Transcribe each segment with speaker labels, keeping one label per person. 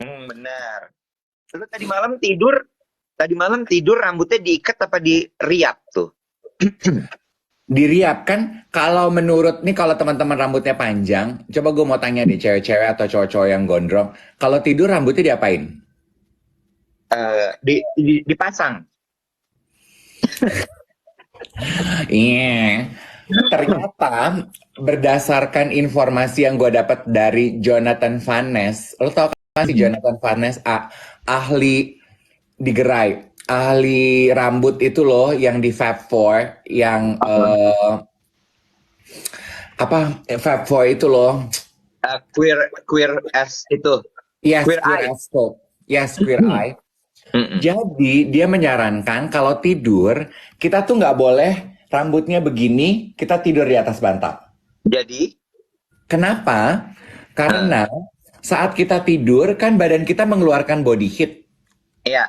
Speaker 1: Benar. Lu tadi malam tidur rambutnya diikat apa diriap tuh?
Speaker 2: Diriap kan kalau menurut nih kalau teman-teman rambutnya panjang, coba gue mau tanya deh cewek-cewek atau cowok-cowok yang gondrong, kalau tidur rambutnya diapain?
Speaker 1: Dipasang.
Speaker 2: Iya. Ternyata berdasarkan informasi yang gue dapat dari Jonathan Van Ness, lo tau kan si Jonathan Van Ness ahli di gerai, ahli rambut itu loh yang di Fab Four, yang apa Fab Four itu loh.
Speaker 1: Queer as itu.
Speaker 2: Yes,
Speaker 1: Queer
Speaker 2: Queer
Speaker 1: eye.
Speaker 2: as Folk. Yes, Queer Eye.
Speaker 1: Mm-mm.
Speaker 2: Jadi dia menyarankan kalau tidur kita tuh nggak boleh rambutnya begini, kita tidur di atas bantal.
Speaker 1: Jadi,
Speaker 2: Kenapa?
Speaker 1: eh,
Speaker 2: Karena saat kita tidur kan badan kita mengeluarkan body heat.
Speaker 1: ya,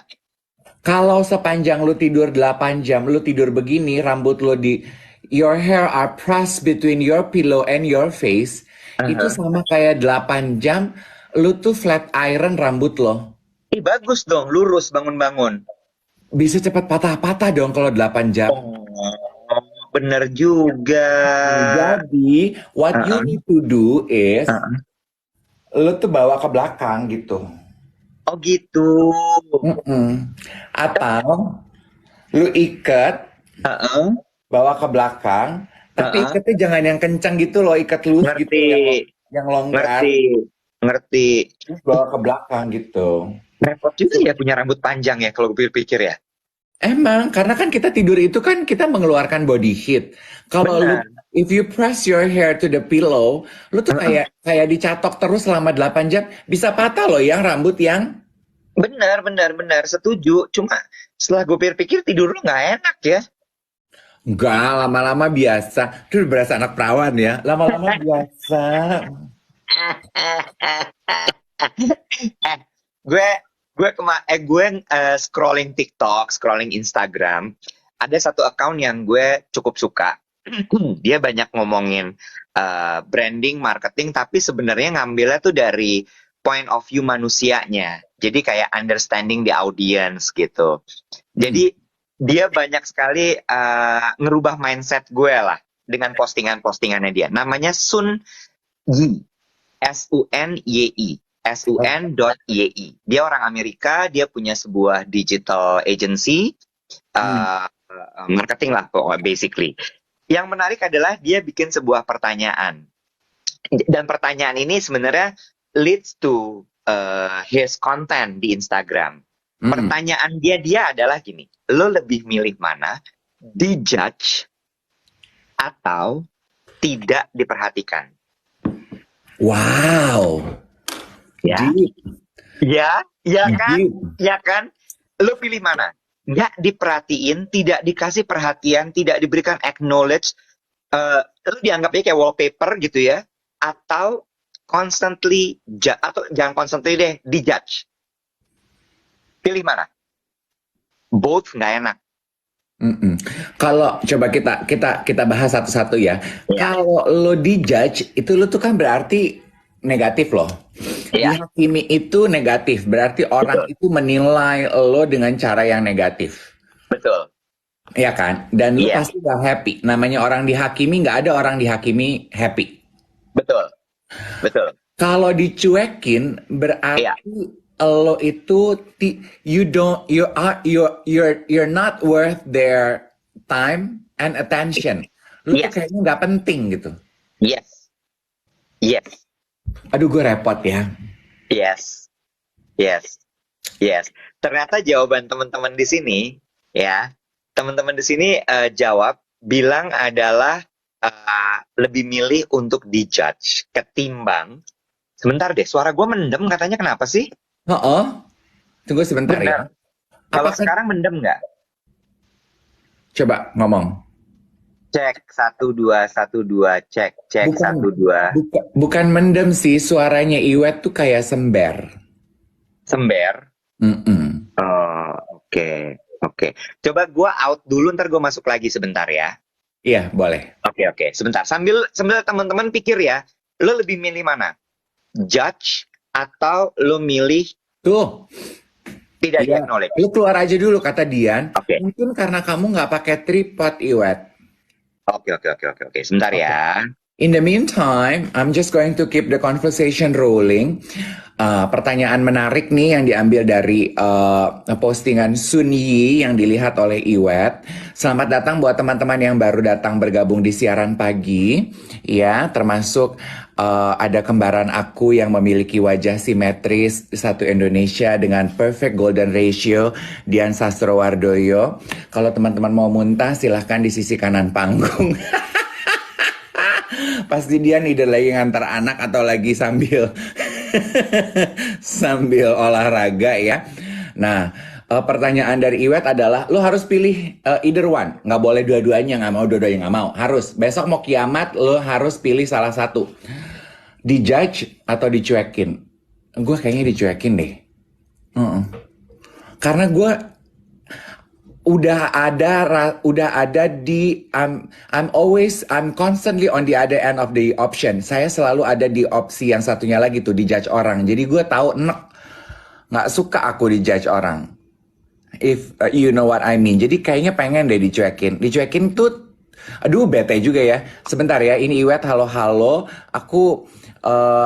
Speaker 2: Kalau sepanjang lu tidur 8 jam, lu tidur begini, rambut lu your hair are pressed between your pillow and your face, itu
Speaker 1: uh-huh.
Speaker 2: sama kayak 8 jam lu tuh flat iron rambut lo.
Speaker 1: Ih, bagus dong, lurus bangun-bangun.
Speaker 2: Bisa cepat patah-patah dong kalau 8 jam.
Speaker 1: Oh, bener juga.
Speaker 2: Jadi, what you
Speaker 1: Uh-uh.
Speaker 2: need to do is,
Speaker 1: Uh-uh.
Speaker 2: lu tuh bawa ke belakang gitu.
Speaker 1: Oh gitu.
Speaker 2: Mm-mm. Atau, lu ikat,
Speaker 1: Uh-uh.
Speaker 2: bawa ke belakang, tapi
Speaker 1: Uh-uh.
Speaker 2: ikatnya jangan yang kencang gitu loh, ikat loose gitu,
Speaker 1: Ngerti,
Speaker 2: yang longgar.
Speaker 1: ngerti, ngerti.
Speaker 2: Terus bawa ke belakang gitu.
Speaker 1: Repot juga ya punya rambut panjang ya kalau gue pikir-pikir ya.
Speaker 2: Emang, karena kan kita tidur itu kan kita mengeluarkan body heat. Kalau lu,
Speaker 1: Benar.
Speaker 2: if you press your hair to the pillow, lu tuh
Speaker 1: Uh-uh.
Speaker 2: kayak dicatok terus selama 8 jam, bisa patah loh yang rambut yang.
Speaker 1: Benar, benar, benar. Setuju. Cuma setelah gue pikir-pikir tidur lu nggak enak ya.
Speaker 2: Enggak, lama-lama biasa. Tuh berasa anak perawan ya. Lama-lama biasa.
Speaker 1: Eh, gue gue scrolling TikTok, scrolling Instagram. Ada satu account yang gue cukup suka. Dia banyak ngomongin branding, marketing, tapi sebenarnya ngambilnya tuh dari point of view manusianya. Jadi kayak understanding the audience gitu.
Speaker 2: Mm-mm.
Speaker 1: Jadi dia banyak sekali ngerubah mindset gue lah dengan postingan-postingannya dia. Namanya Sun Yi, SUNYI, SUN.YI. Dia orang Amerika, dia punya sebuah digital agency,
Speaker 2: Mm.
Speaker 1: marketing lah basically. Yang menarik adalah dia bikin sebuah pertanyaan. Dan pertanyaan ini sebenarnya leads to his content di Instagram.
Speaker 2: Mm-mm.
Speaker 1: Pertanyaan dia adalah gini, lo lebih milih mana? Dijudge atau tidak diperhatikan?
Speaker 2: Wow.
Speaker 1: Ya,
Speaker 2: Deep,
Speaker 1: ya kan?
Speaker 2: deep.
Speaker 1: Ya kan? Lo pilih mana? Nggak diperhatiin, tidak dikasih perhatian, tidak diberikan acknowledge, lo dianggapnya kayak wallpaper gitu ya, atau constantly, atau jangan constantly deh, dijudge. Pilih mana? Both nggak enak.
Speaker 2: Mm-mm. Kalau coba kita bahas satu-satu ya.
Speaker 1: Ya,
Speaker 2: Kalau lo dijudge, itu lo tuh kan berarti negatif loh.
Speaker 1: ya,
Speaker 2: Dihakimi itu negatif, berarti orang
Speaker 1: betul,
Speaker 2: itu menilai lo dengan cara yang negatif.
Speaker 1: betul.
Speaker 2: Ya kan? Dan lu
Speaker 1: Yes,
Speaker 2: pasti gak happy. Namanya orang dihakimi, gak ada orang dihakimi happy.
Speaker 1: betul, betul.
Speaker 2: Kalau dicuekin,
Speaker 1: Iya,
Speaker 2: berarti lo itu you don't you're not worth their time and attention. Lu tuh
Speaker 1: yes,
Speaker 2: kayaknya nggak penting gitu.
Speaker 1: yes, yes,
Speaker 2: Aduh, gue repot ya.
Speaker 1: yes, yes, yes. Ternyata jawaban teman-teman di sini, ya, teman-teman di sini jawab bilang adalah lebih milih untuk dijudge ketimbang. Sebentar deh, suara gue mendem katanya kenapa sih?
Speaker 2: Oh, tunggu sebentar ya.
Speaker 1: Benar. Kalau
Speaker 2: Apakah
Speaker 1: sekarang mendem nggak?
Speaker 2: coba ngomong?
Speaker 1: Cek 1 2 1 2, cek cek
Speaker 2: Bukan,
Speaker 1: 1 2.
Speaker 2: bukan mendem sih, suaranya Iwet tuh kayak sember.
Speaker 1: Sember.
Speaker 2: Mm-mm.
Speaker 1: Oh, oke, oke. Coba gue out dulu, ntar gue masuk lagi sebentar ya.
Speaker 2: Iya, boleh.
Speaker 1: Oke, oke. Sebentar. Sambil teman-teman pikir ya, lo lebih milih mana? Judge atau lo milih
Speaker 2: Tuh,
Speaker 1: Tidak di
Speaker 2: iya.
Speaker 1: acknowledge.
Speaker 2: Lu keluar aja dulu, kata Dian.
Speaker 1: Oke,
Speaker 2: Mungkin karena kamu nggak pakai tripod, Iwet.
Speaker 1: oke, oke, oke, oke, oke. Sebentar
Speaker 2: Oke.
Speaker 1: ya.
Speaker 2: In the meantime, I'm just going to keep the conversation rolling. Pertanyaan menarik nih yang diambil dari postingan Sun Yi yang dilihat oleh Iwet. Selamat datang buat teman-teman yang baru datang bergabung di siaran pagi. Ya, termasuk ada kembaran aku yang memiliki wajah simetris satu Indonesia dengan perfect golden ratio, Dian Sastrowardoyo. Kalau teman-teman mau muntah, silahkan di sisi kanan panggung. Pasti dia either lagi ngantar anak atau lagi sambil sambil olahraga ya. Nah, pertanyaan dari Iwet adalah, lo harus pilih either one. Nggak boleh dua-duanya, nggak mau dua-duanya nggak mau. Harus. Besok mau kiamat, lo harus pilih salah satu. Dijudge atau dicuekin? Gue kayaknya dicuekin deh. Karena gue udah ada di I'm constantly on the other end of the option. Saya selalu ada di opsi yang satunya lagi tuh, dijudge orang. Jadi gue tahu nggak suka aku dijudge orang. If you know what I mean. Jadi kayaknya pengen deh dicuekin. Dicuekin tuh, aduh bete juga ya. Sebentar ya, ini Iwet, halo-halo. Aku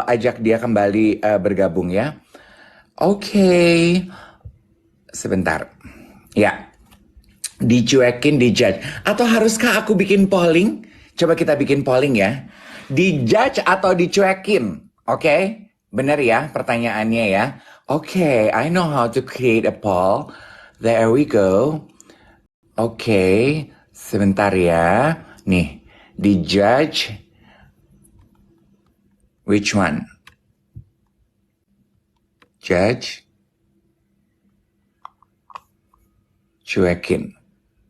Speaker 2: ajak dia kembali bergabung ya. Oke. Sebentar. Ya. Dicuekin, dijudge. Atau haruskah aku bikin polling? Coba kita bikin polling ya. Dijudge atau dicuekin? Oke? Bener ya pertanyaannya ya. Oke, I know how to create a poll. There we go. Oke, sebentar ya. Nih, dijudge. Which one? Judge. Cuekin.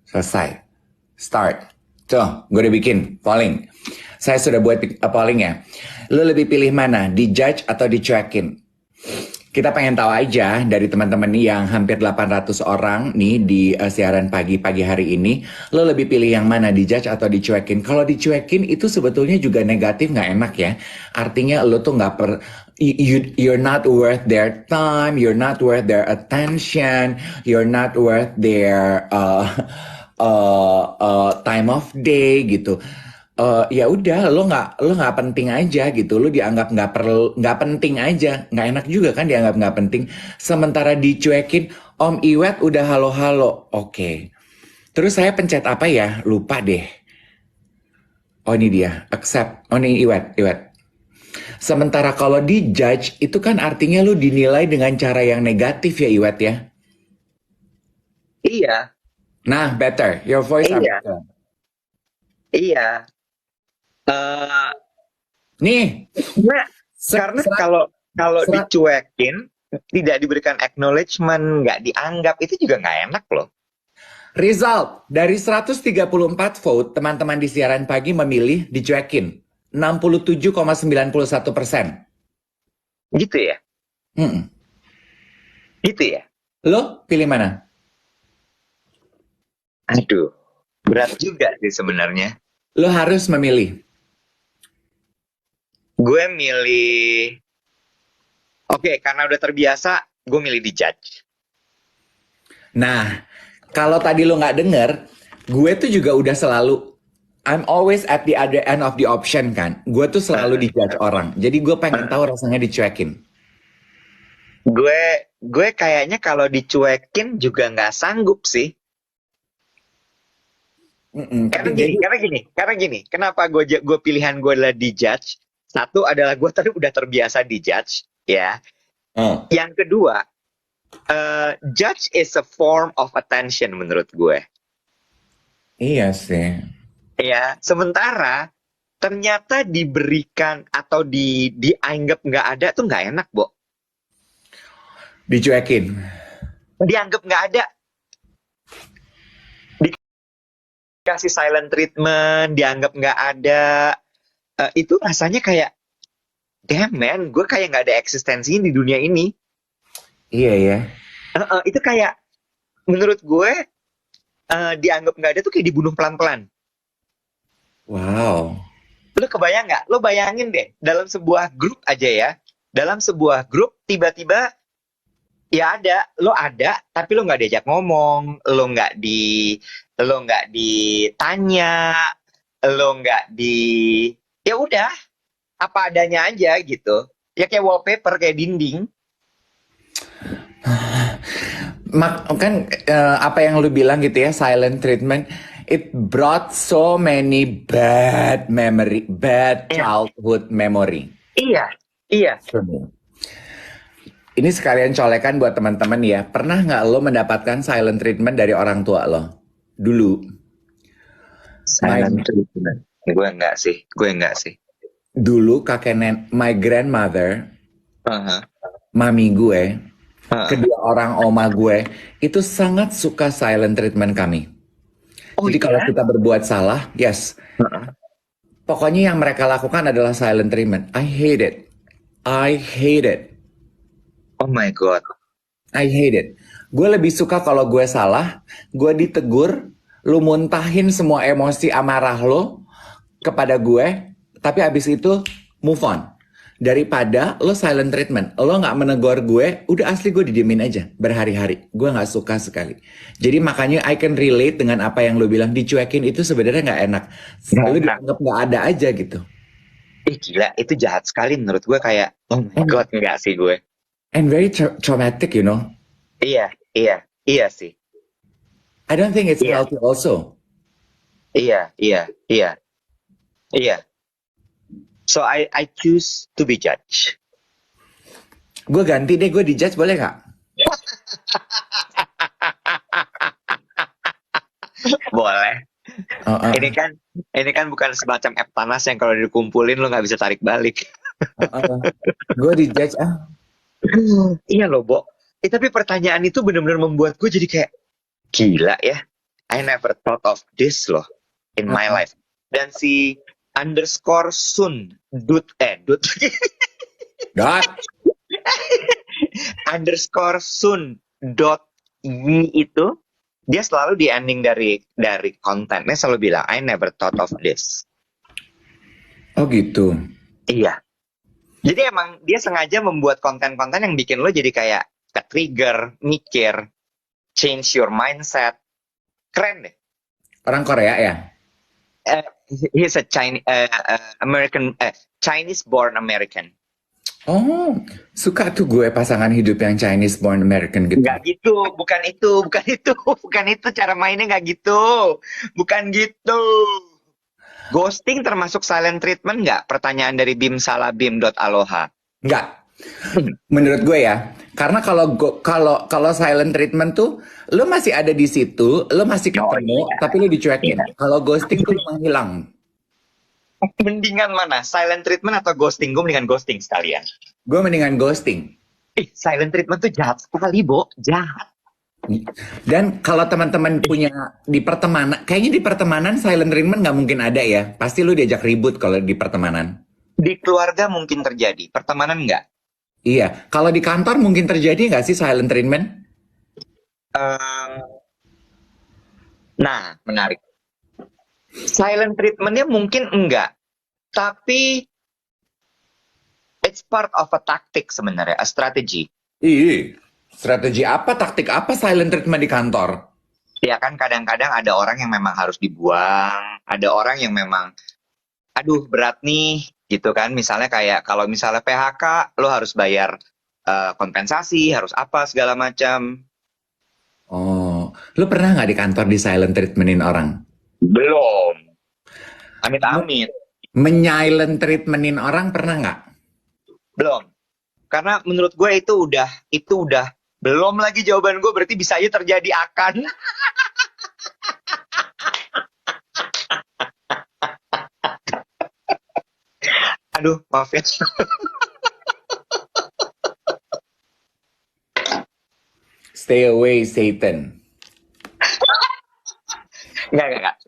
Speaker 2: Selesai. Start. Tuh, gue udah bikin polling. Saya sudah buat polling ya. Lo lebih pilih mana? Dijudge atau dicuekin? Kita pengen tahu aja dari teman-teman nih yang hampir 800 orang nih di siaran pagi hari ini. Lo lebih pilih yang mana? Dijudge atau dicuekin? Kalau dicuekin itu sebetulnya juga negatif, nggak enak ya. Artinya lo tuh nggak you're not worth their time, you're not worth their attention, you're not worth their time of day gitu. Ya udah, lo nggak penting aja gitu, lo dianggap nggak penting aja, nggak enak juga kan dianggap nggak penting. Sementara dicuekin, Om Iwet udah halo-halo, oke. Terus saya pencet apa ya? Lupa deh. Oh ini dia, accept. Oh ini Iwet. Sementara kalau dijudge itu kan artinya lo dinilai dengan cara yang negatif ya Iwet ya.
Speaker 1: Iya,
Speaker 2: Nah, better. Your voice are
Speaker 1: iya,
Speaker 2: better.
Speaker 1: iya. Eh,
Speaker 2: Nih,
Speaker 1: Nah, karena
Speaker 2: serat,
Speaker 1: kalau kalau
Speaker 2: serat.
Speaker 1: dicuekin, tidak diberikan acknowledgement, nggak dianggap, itu juga nggak enak loh.
Speaker 2: Result, dari 134 vote, teman-teman di siaran pagi memilih dicuekin. 67,91%.
Speaker 1: Gitu ya,
Speaker 2: Mm-mm.
Speaker 1: gitu ya.
Speaker 2: Lo pilih mana?
Speaker 1: Aduh, berat juga sih sebenarnya.
Speaker 2: Lo harus memilih.
Speaker 1: Gue milih, oke, karena udah terbiasa, gue milih dijudge.
Speaker 2: Nah, kalau tadi lo nggak denger, gue tuh juga udah selalu, I'm always at the other end of the option kan. Gue tuh selalu dijudge orang. Jadi gue pengen tahu rasanya dicuekin.
Speaker 1: Gue kayaknya kalau dicuekin juga nggak sanggup sih.
Speaker 2: Tapi jadi,
Speaker 1: Karena gini. Kenapa gue pilihan gue adalah dijudge? Satu adalah gue tadi udah terbiasa dijudge, ya. Yang kedua, judge is a form of attention menurut gue.
Speaker 2: iya sih.
Speaker 1: Ya, sementara ternyata diberikan atau dianggap nggak ada tuh nggak enak, Bo.
Speaker 2: Dicuekin.
Speaker 1: Dianggap nggak ada, dikasih silent treatment, dianggap nggak ada, itu rasanya kayak, damn man, gue kayak nggak ada eksistensi di dunia ini.
Speaker 2: Iya ya.
Speaker 1: Itu kayak, menurut gue, dianggap nggak ada tuh kayak dibunuh pelan-pelan.
Speaker 2: Wow.
Speaker 1: Lo kebayang nggak? Lo bayangin deh, dalam sebuah grup aja ya, dalam sebuah grup tiba-tiba Ya ada, tapi lo nggak diajak ngomong, lo nggak ditanya, lo nggak di, ya udah, apa adanya aja gitu. Ya kayak wallpaper, kayak dinding.
Speaker 2: Kan apa yang lu bilang gitu ya, silent treatment, it brought so many bad
Speaker 1: Iya,
Speaker 2: childhood memory
Speaker 1: iya, iya.
Speaker 2: for me. Ini sekalian colekan buat teman-teman ya. Pernah nggak lo mendapatkan silent treatment dari orang tua lo? Dulu, my
Speaker 1: Silent treatment. Gue enggak sih.
Speaker 2: dulu my grandmother,
Speaker 1: Aha,
Speaker 2: mami gue,
Speaker 1: aha.
Speaker 2: kedua orang oma gue itu sangat suka silent treatment kami.
Speaker 1: Oh
Speaker 2: Jadi kalau
Speaker 1: iya?
Speaker 2: kita berbuat salah, yes,
Speaker 1: Heeh.
Speaker 2: pokoknya yang mereka lakukan adalah silent treatment. I hate it. I hate it.
Speaker 1: Oh my God.
Speaker 2: I hate it. Gue lebih suka kalau gue salah, gue ditegur, lu muntahin semua emosi amarah lo kepada gue, tapi abis itu move on. Daripada lo silent treatment, lo nggak menegur gue, udah asli gue didiemin aja berhari-hari. Gue nggak suka sekali. Jadi makanya I can relate dengan apa yang lo bilang, dicuekin itu sebenarnya nggak enak.
Speaker 1: Nggak
Speaker 2: Selalu
Speaker 1: enak.
Speaker 2: dianggap nggak ada aja gitu.
Speaker 1: Gila, itu jahat sekali menurut gue, kayak, oh my
Speaker 2: And,
Speaker 1: God, enggak sih gue.
Speaker 2: and very traumatic, you know.
Speaker 1: Iya, iya, iya sih.
Speaker 2: I don't think it's
Speaker 1: Iya,
Speaker 2: healthy also.
Speaker 1: iya, iya, iya, iya. So I choose to be judged.
Speaker 2: Gue ganti deh, gue dijudge boleh nggak?
Speaker 1: Boleh.
Speaker 2: Uh-uh.
Speaker 1: Ini kan bukan semacam Eptanas yang kalau dikumpulin lo nggak bisa tarik balik.
Speaker 2: Gue dijudge ah.
Speaker 1: Iya loh, Bo. Tapi pertanyaan itu benar-benar membuat gue jadi kayak, gila ya. I never thought of this loh in my
Speaker 2: Uh-uh.
Speaker 1: life. Dan si underscore Sun dut
Speaker 2: God.
Speaker 1: underscore Sun dot yi itu, dia selalu di ending dari kontennya selalu bilang I never thought of this.
Speaker 2: Oh gitu.
Speaker 1: Iya. Jadi emang dia sengaja membuat konten-konten yang bikin lo jadi kayak ke-trigger, mikir, change your mindset. Keren deh.
Speaker 2: Orang Korea ya?
Speaker 1: He's a Chinese born American.
Speaker 2: Oh, suka tuh gue pasangan hidup yang Chinese born American gitu.
Speaker 1: Nggak gitu, bukan itu cara mainnya, nggak gitu, bukan gitu. Ghosting termasuk silent treatment nggak? Pertanyaan dari bimsalabim.aloha.
Speaker 2: Enggak. Menurut gue ya, karena kalau silent treatment tuh lo masih ada di situ, lo masih
Speaker 1: Oh
Speaker 2: ketemu,
Speaker 1: iya.
Speaker 2: tapi lo dicuekin.
Speaker 1: Iya.
Speaker 2: Kalau ghosting tuh lo menghilang.
Speaker 1: Mendingan mana? Silent treatment atau ghosting? Gue mendingan ghosting sekalian.
Speaker 2: Gue mendingan ghosting.
Speaker 1: Silent treatment tuh jahat sekali, Bo. Jahat.
Speaker 2: Dan kalau teman-teman punya di pertemanan, kayaknya di pertemanan silent treatment nggak mungkin ada ya. Pasti lu diajak ribut kalau di pertemanan.
Speaker 1: Di keluarga mungkin terjadi, pertemanan nggak.
Speaker 2: Iya, kalau di kantor mungkin terjadi nggak sih silent treatment?
Speaker 1: Nah, menarik. Silent treatmentnya mungkin enggak, tapi it's part of a tactic sebenarnya, a strategy.
Speaker 2: Iya, strategi apa, taktik apa silent treatment di kantor?
Speaker 1: Ya kan kadang-kadang ada orang yang memang harus dibuang, ada orang yang memang, aduh berat nih, gitu kan. Misalnya kayak kalau misalnya PHK, lo harus bayar kompensasi, harus apa segala macam.
Speaker 2: Oh, lu pernah nggak di kantor di silent treatmentin orang?
Speaker 1: Belum. Amit-amit.
Speaker 2: Menyilent treatmentin orang pernah nggak?
Speaker 1: Belum. Karena menurut gue itu udah belum lagi jawaban gue, berarti bisa aja terjadi akan. Aduh, maaf ya.
Speaker 2: Stay away, Satan.
Speaker 1: Enggak.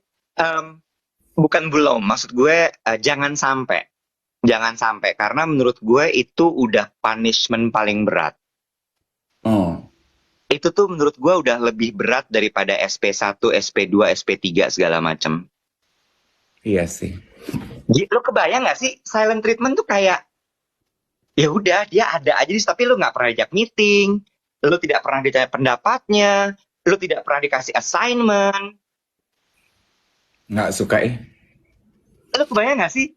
Speaker 1: Bukan belum, maksud gue jangan sampai. Jangan sampai, karena menurut gue itu udah punishment paling berat.
Speaker 2: Oh,
Speaker 1: Itu tuh menurut gue udah lebih berat daripada SP1, SP2, SP3 segala macam.
Speaker 2: iya sih.
Speaker 1: Lo kebayang gak sih silent treatment tuh kayak, ya udah dia ada aja tapi lo nggak pernah ajak meeting, lu tidak pernah ditanya pendapatnya, lu tidak pernah dikasih assignment.
Speaker 2: Nggak suka eh.
Speaker 1: Lu kebayang gak sih?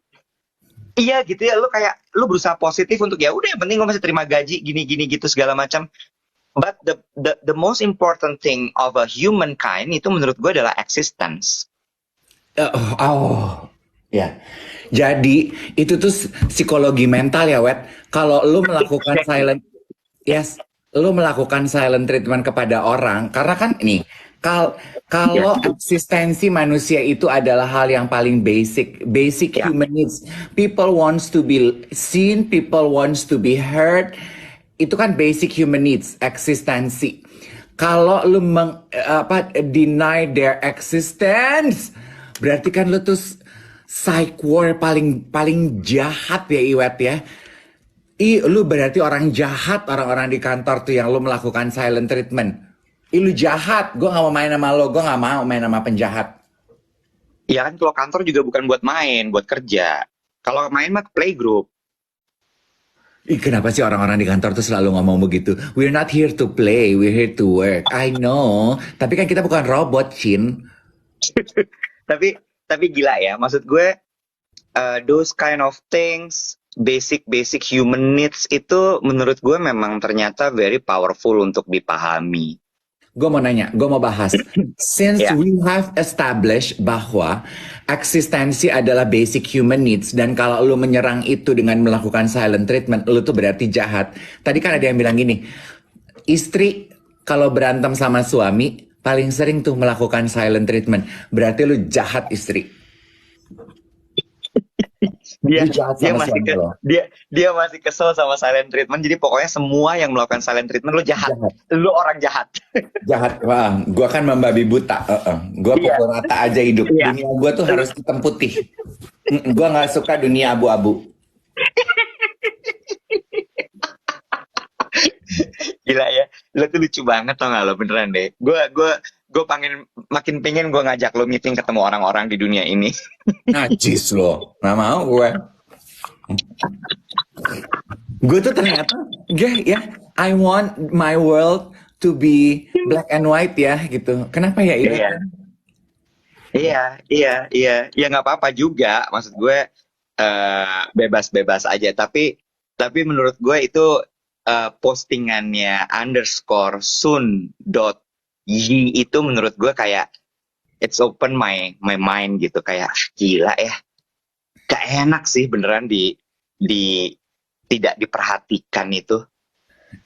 Speaker 1: Iya gitu ya, lu kayak lu berusaha positif untuk ya udah yang penting gue masih terima gaji gini-gini gitu segala macam. But the most important thing of a humankind itu menurut gue adalah existence.
Speaker 2: Ya. Jadi itu tuh psikologi mental ya, Wet. Kalau lu melakukan silent, yes, lu melakukan silent treatment kepada orang, karena kan ini,
Speaker 1: Ya,
Speaker 2: kalau eksistensi manusia itu adalah hal yang paling basic
Speaker 1: ya,
Speaker 2: human needs. People wants to be seen, people wants to be heard. Itu kan basic human needs, eksistensi. Kalau lu deny their existence, berarti kan lu tuh psych war paling paling jahat ya, Iwet ya. Lu berarti orang jahat, orang-orang di kantor tuh yang lu melakukan silent treatment. Lu jahat, gue gak mau main sama lo, gue gak mau main sama penjahat.
Speaker 1: ya kan kalau kantor juga bukan buat main, buat kerja. Kalau main mah ke playgroup.
Speaker 2: Kenapa sih orang-orang di kantor tuh selalu ngomong begitu? We're not here to play, we're here to work. I know, tapi kan kita bukan robot, Chin.
Speaker 1: Tapi gila ya, maksud gue those kind of things, basic human needs itu menurut gue memang ternyata very powerful untuk dipahami.
Speaker 2: Gue mau nanya, gue mau bahas. Since
Speaker 1: Ya,
Speaker 2: we have established bahwa eksistensi adalah basic human needs, dan kalau lu menyerang itu dengan melakukan silent treatment, lu tuh berarti jahat. Tadi kan ada yang bilang gini, istri kalau berantem sama suami, paling sering tuh melakukan silent treatment. Berarti lu jahat, istri.
Speaker 1: dia
Speaker 2: Lu jahat
Speaker 1: dia
Speaker 2: sama
Speaker 1: masih
Speaker 2: suami
Speaker 1: ke
Speaker 2: lo.
Speaker 1: dia masih kesel sama silent treatment. Jadi pokoknya semua yang melakukan silent treatment lu jahat.
Speaker 2: Jahat.
Speaker 1: Lu orang jahat.
Speaker 2: Jahat, wah, gue kan membabi buta. Gue
Speaker 1: Iya,
Speaker 2: pukul rata aja hidup.
Speaker 1: iya.
Speaker 2: Dunia gue tuh harus hitam putih. Gue nggak suka dunia abu-abu.
Speaker 1: Gila ya. Lu tuh lucu banget tau gak lo, beneran deh. Gue makin pengen gue ngajak lo meeting ketemu orang-orang di dunia ini.
Speaker 2: Najis lo, nggak mau gue. Gue tuh ternyata, ya, I want my world to be black and white ya, gitu. Kenapa ya ini?
Speaker 1: Iya, iya. Ya nggak apa-apa juga. Maksud gue bebas-bebas aja. Tapi menurut gue itu postingannya underscore sun.yi itu menurut gue kayak it's open my mind gitu, kayak gila ya, gak enak sih beneran di tidak diperhatikan itu.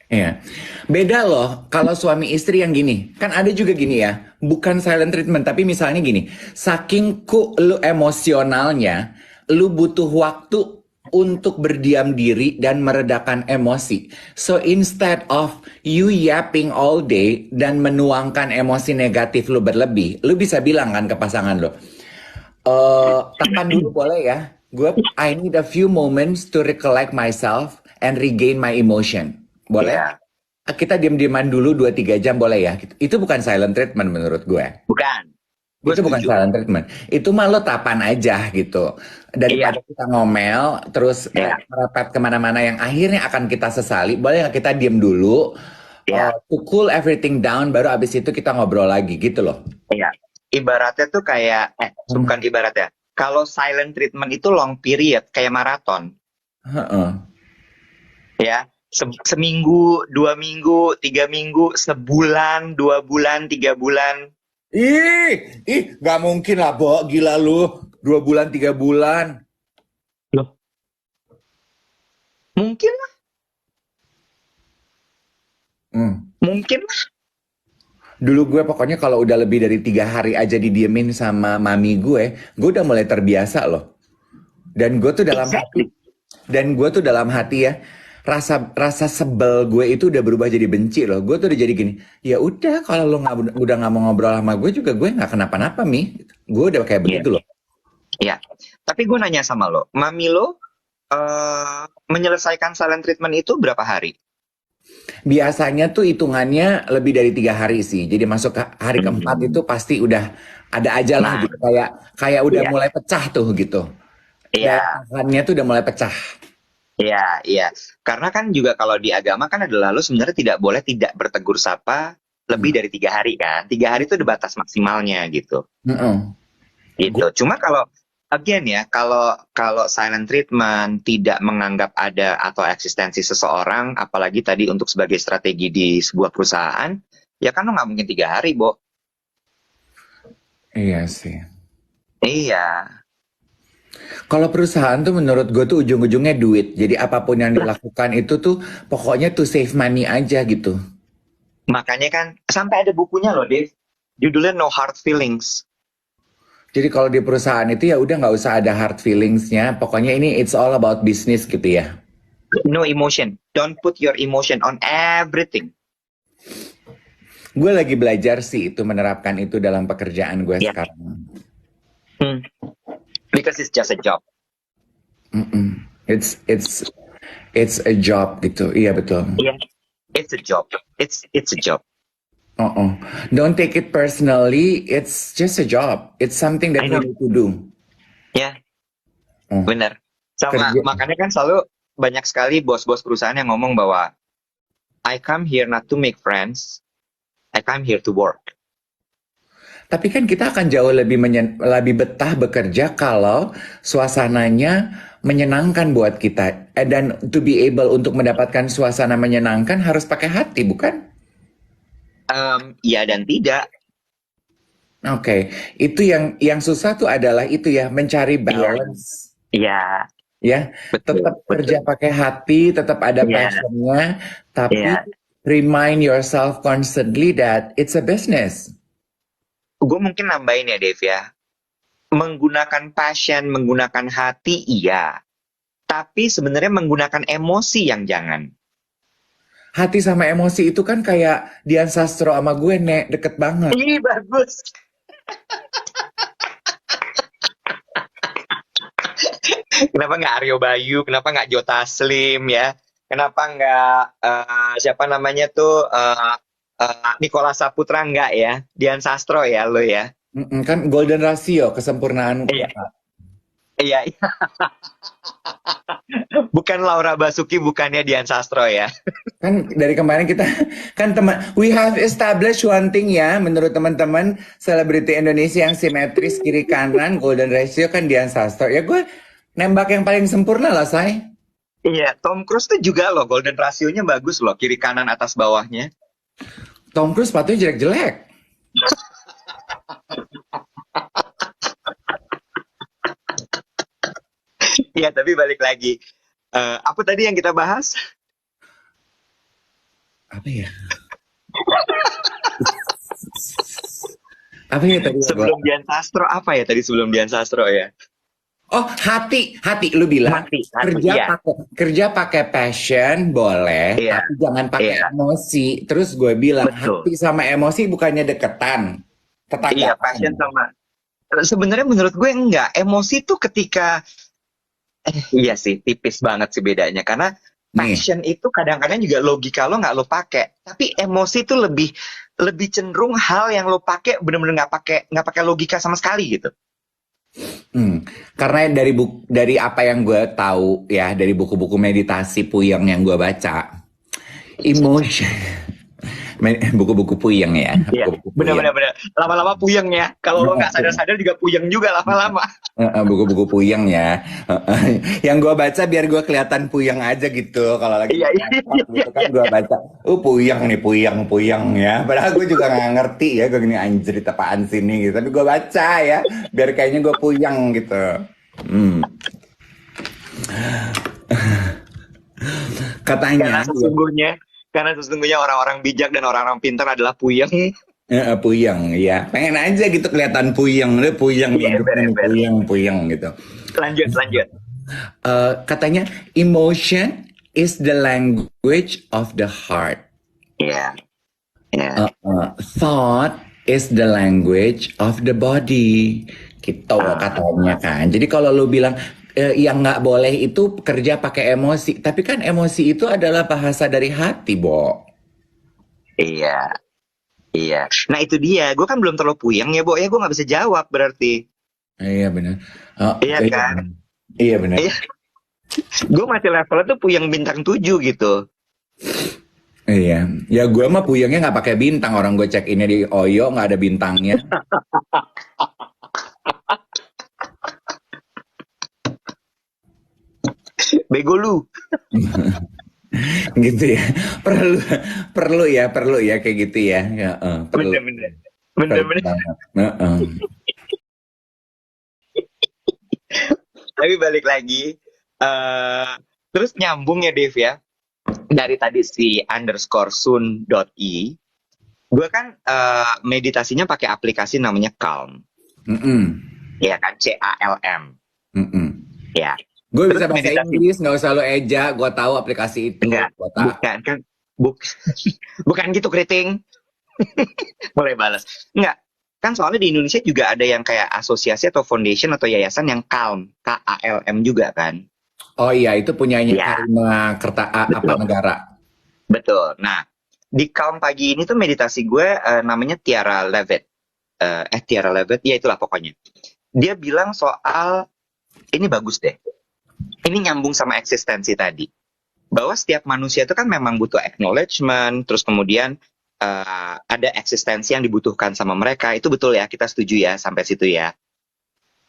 Speaker 2: Iya. Beda loh kalau suami istri yang gini. Kan ada juga gini ya. Bukan silent treatment, tapi misalnya gini. Saking lu emosionalnya, lu butuh waktu untuk berdiam diri dan meredakan emosi. So instead of you yapping all day dan menuangkan emosi negatif lu berlebih, lu bisa bilang kan ke pasangan lo, tahan dulu boleh ya. I need a few moments to recollect myself and regain my emotion. Boleh?
Speaker 1: Iya,
Speaker 2: Kita diam-diaman dulu 2-3 jam boleh ya? Itu bukan silent treatment menurut gue.
Speaker 1: bukan, gue
Speaker 2: Itu bukan
Speaker 1: setuju.
Speaker 2: silent treatment. Itu mah lo tapan aja gitu.
Speaker 1: Iya,
Speaker 2: Daripada kita ngomel, terus
Speaker 1: iya,
Speaker 2: merepet kemana-mana yang akhirnya akan kita sesali, boleh nggak kita diem dulu,
Speaker 1: iya,
Speaker 2: to cool everything down, baru abis itu kita ngobrol lagi gitu loh.
Speaker 1: iya. Ibaratnya tuh kayak bukan ibaratnya. Kalau silent treatment itu long period, kayak maraton.
Speaker 2: Heeh.
Speaker 1: Ya, seminggu, 2 minggu, 3 minggu, sebulan, 2 bulan, 3 bulan.
Speaker 2: Nggak mungkin lah, Bo. Gila lu. 2 bulan, 3 bulan.
Speaker 1: Loh, mungkin lah,
Speaker 2: Hmm.
Speaker 1: mungkin lah.
Speaker 2: Dulu gue pokoknya kalau udah lebih dari 3 hari aja didiemin sama mami gue udah mulai terbiasa loh. Dan gue tuh
Speaker 1: Exactly.
Speaker 2: dalam hati ya, rasa sebel gue itu udah berubah jadi benci loh. Gue tuh udah jadi gini, ya udah kalau lo udah nggak mau ngobrol sama gue juga, gue nggak kenapa-napa Mi. Gue udah kayak
Speaker 1: Iya,
Speaker 2: begitu loh.
Speaker 1: iya. Tapi gue nanya sama lo, mami lo menyelesaikan silent treatment itu berapa hari?
Speaker 2: Biasanya tuh hitungannya lebih dari 3 hari sih. Jadi masuk ke hari keempat itu pasti udah ada aja lah
Speaker 1: Nah,
Speaker 2: gitu. Kayak udah
Speaker 1: iya,
Speaker 2: mulai pecah tuh gitu. Daya
Speaker 1: iya,
Speaker 2: tahannya tuh udah mulai pecah.
Speaker 1: Iya, iya. Karena kan juga kalau di agama kan adalah lo sebenarnya tidak boleh tidak bertegur sapa lebih dari 3 hari kan. 3 hari itu udah batas maksimalnya gitu.
Speaker 2: Heeh.
Speaker 1: Gitu.
Speaker 2: Gu-
Speaker 1: Cuma kalau again ya, kalau kalau silent treatment tidak menganggap ada atau eksistensi seseorang, apalagi tadi untuk sebagai strategi di sebuah perusahaan, ya kan lo nggak mungkin 3 hari, Bo.
Speaker 2: Iya sih.
Speaker 1: Iya.
Speaker 2: Kalau perusahaan tuh menurut gue tuh ujung-ujungnya duit. Jadi apapun yang dilakukan itu tuh pokoknya to save money aja gitu.
Speaker 1: Makanya kan sampai ada bukunya loh, Dave. Judulnya No Hard Feelings.
Speaker 2: Jadi kalau di perusahaan itu ya udah nggak usah ada hard feelingsnya. Pokoknya ini it's all about business gitu ya.
Speaker 1: No emotion. Don't put your emotion on everything.
Speaker 2: Gue lagi belajar sih itu menerapkan itu dalam pekerjaan gue
Speaker 1: Ya.
Speaker 2: sekarang.
Speaker 1: Hmm. Because it's just a job.
Speaker 2: Mm-mm. It's a job gitu. Iya betul.
Speaker 1: Yeah. It's a job. It's a job.
Speaker 2: Oh, don't take it personally. It's just a job. It's something that
Speaker 1: I
Speaker 2: we
Speaker 1: know.
Speaker 2: need to do.
Speaker 1: Ya,
Speaker 2: Oh,
Speaker 1: benar. Sama
Speaker 2: kerja.
Speaker 1: makanya kan selalu banyak sekali bos-bos perusahaan yang ngomong bahwa I come here not to make friends. I come here to work.
Speaker 2: Tapi kan kita akan jauh lebih betah bekerja kalau suasananya menyenangkan buat kita. Dan to be able untuk mendapatkan suasana menyenangkan harus pakai hati, bukan?
Speaker 1: Ya dan tidak.
Speaker 2: Oke, itu yang susah tuh adalah itu ya mencari balance.
Speaker 1: Iya,
Speaker 2: Ya,
Speaker 1: betul,
Speaker 2: tetap kerja
Speaker 1: betul.
Speaker 2: pakai hati, tetap ada
Speaker 1: Iya,
Speaker 2: passionnya, tapi
Speaker 1: iya.
Speaker 2: remind yourself constantly that it's a business.
Speaker 1: Gue mungkin nambahin ya, Dave ya. Menggunakan passion, menggunakan hati, iya. Tapi sebenarnya menggunakan emosi yang jangan.
Speaker 2: Hati sama emosi itu kan kayak Dian Sastro sama gue, Nek, deket banget.
Speaker 1: Ih, bagus. Kenapa nggak Aryo Bayu? Kenapa nggak Jota Slim ya? Kenapa nggak siapa namanya tuh Nikola Saputra nggak ya? Dian Sastro ya lo ya?
Speaker 2: Kan golden ratio, kesempurnaan.
Speaker 1: Iya, iya, iya. Bukan Laura Basuki, bukannya Dian Sastro ya?
Speaker 2: Kan dari kemarin kita, kan teman, we have established one thing ya, menurut teman-teman, selebriti Indonesia yang simetris kiri kanan, golden ratio kan Dian Sastro. Ya gue nembak yang paling sempurna lah, say.
Speaker 1: Iya, Tom Cruise tuh juga loh, golden rasionya bagus loh, kiri kanan atas bawahnya.
Speaker 2: Tom Cruise sepatunya jelek-jelek.
Speaker 1: Iya, tapi balik lagi. Apa tadi yang kita bahas?
Speaker 2: Apa ya? Apa ya tadi?
Speaker 1: Sebelum Dian Sastro, apa ya tadi sebelum Dian Sastro ya?
Speaker 2: Oh, hati, lu bilang
Speaker 1: Hati, iya.
Speaker 2: kerja pakai passion boleh,
Speaker 1: Iya,
Speaker 2: tapi jangan pakai
Speaker 1: iya,
Speaker 2: emosi. Terus gue bilang
Speaker 1: betul.
Speaker 2: hati sama emosi bukannya deketan,
Speaker 1: Iya, passion
Speaker 2: tetanggaan.
Speaker 1: sama. Sebenarnya menurut gue enggak. Emosi tuh ketika, iya sih, tipis banget sih bedanya. Karena
Speaker 2: Nih,
Speaker 1: passion itu kadang-kadang juga logika lo nggak lo pakai. Tapi emosi itu lebih lebih cenderung hal yang lo pakai bener-bener nggak pakai logika sama sekali gitu.
Speaker 2: karena dari apa yang gue tahu ya dari buku-buku meditasi Puyeng yang gue baca, emotion, buku-buku Puyeng ya,
Speaker 1: Iya,
Speaker 2: buku-buku Puyeng.
Speaker 1: benar-benar benar. Lama-lama puyeng ya. Kalau lo nggak sadar-sadar juga puyeng juga lama-lama.
Speaker 2: Buku-buku Puyeng ya. Yang gue baca biar gue kelihatan puyeng aja gitu. Kalau lagi
Speaker 1: Iya, iya,
Speaker 2: ngangkat
Speaker 1: iya,
Speaker 2: gitu kan
Speaker 1: iya,
Speaker 2: gue
Speaker 1: iya.
Speaker 2: baca. Puyeng nih, puyeng ya. Padahal gue juga nggak ngerti ya. Gue gini anjir apaan sini gitu. Tapi gue baca ya. Biar kayaknya gue puyeng gitu. Hmm.
Speaker 1: Karena
Speaker 2: Katanya,
Speaker 1: sesungguhnya, karena sesungguhnya orang-orang bijak dan orang-orang pintar adalah puyeng.
Speaker 2: puyeng ya. Pengen aja gitu kelihatan puyeng. Dia puyeng nih,
Speaker 1: Iya,
Speaker 2: hidupnya nih,
Speaker 1: ember-ember.
Speaker 2: puyeng gitu.
Speaker 1: Lanjut, lanjut.
Speaker 2: Katanya emotion is the language of the heart.
Speaker 1: Iya, iya.
Speaker 2: Thought is the language of the body. Gitu katanya kan. Jadi kalau lu bilang yang nggak boleh itu kerja pakai emosi, tapi kan emosi itu adalah bahasa dari hati, Bo.
Speaker 1: Iya, iya. Nah itu dia. Gue kan belum terlalu puyeng ya, Bo. Ya gue nggak bisa jawab berarti.
Speaker 2: Iya benar.
Speaker 1: Iya kan?
Speaker 2: Iya benar.
Speaker 1: Iya. Gue masih levelnya tuh puyeng bintang 7 gitu.
Speaker 2: Iya, ya gue mah puyengnya nggak pakai bintang, orang gue cek ini di Oyo nggak ada bintangnya.
Speaker 1: Bego lu.
Speaker 2: Gitu ya. Perlu perlu ya kayak gitu ya. Ya, perlu
Speaker 1: Bener-bener.
Speaker 2: perlu
Speaker 1: Bener-bener.
Speaker 2: banget. Heeh.
Speaker 1: Tapi balik lagi. eh Terus nyambung ya Dev ya. Dari tadi si _sun.i. Gue kan meditasinya pakai aplikasi namanya Calm.
Speaker 2: Mm-mm.
Speaker 1: Ya kan, CALM.
Speaker 2: Mm-mm.
Speaker 1: Ya.
Speaker 2: Gue
Speaker 1: Terus
Speaker 2: bisa bahasa
Speaker 1: meditasi.
Speaker 2: Inggris, nggak usah lo eja. Gue tahu aplikasi itu.
Speaker 1: Enggak.
Speaker 2: Gue tahu.
Speaker 1: Bukan kan. Buk Bukan gitu keriting. Mulai balas. Enggak. Kan soalnya di Indonesia juga ada yang kayak asosiasi atau foundation atau yayasan yang Calm. KALM juga kan.
Speaker 2: Oh iya, itu punyanya
Speaker 1: Ya,
Speaker 2: Karina apa
Speaker 1: betul.
Speaker 2: negara.
Speaker 1: Betul. Nah, di Calm pagi ini tuh meditasi gue namanya Tiara Levitt. Tiara Levitt, ya itulah pokoknya. Dia bilang soal, ini bagus deh. Ini nyambung sama eksistensi tadi. Bahwa setiap manusia itu kan memang butuh acknowledgement, terus kemudian ada eksistensi yang dibutuhkan sama mereka. Itu betul ya, kita setuju ya sampai situ ya.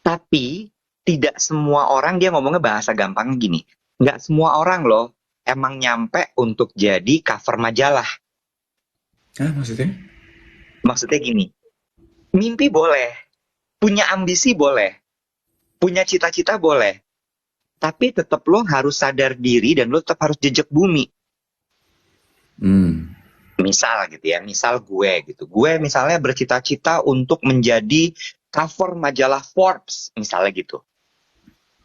Speaker 1: Tapi tidak semua orang, dia ngomongnya bahasa gampangnya gini. Nggak semua orang loh emang nyampe untuk jadi cover majalah.
Speaker 2: Hah, maksudnya?
Speaker 1: Maksudnya gini, mimpi boleh, punya ambisi boleh, punya cita-cita boleh, tapi tetap lo harus sadar diri dan lo tetap harus jejak bumi.
Speaker 2: Hmm.
Speaker 1: Misal gitu ya, misal gue gitu. Gue misalnya bercita-cita untuk menjadi cover majalah Forbes, misalnya gitu.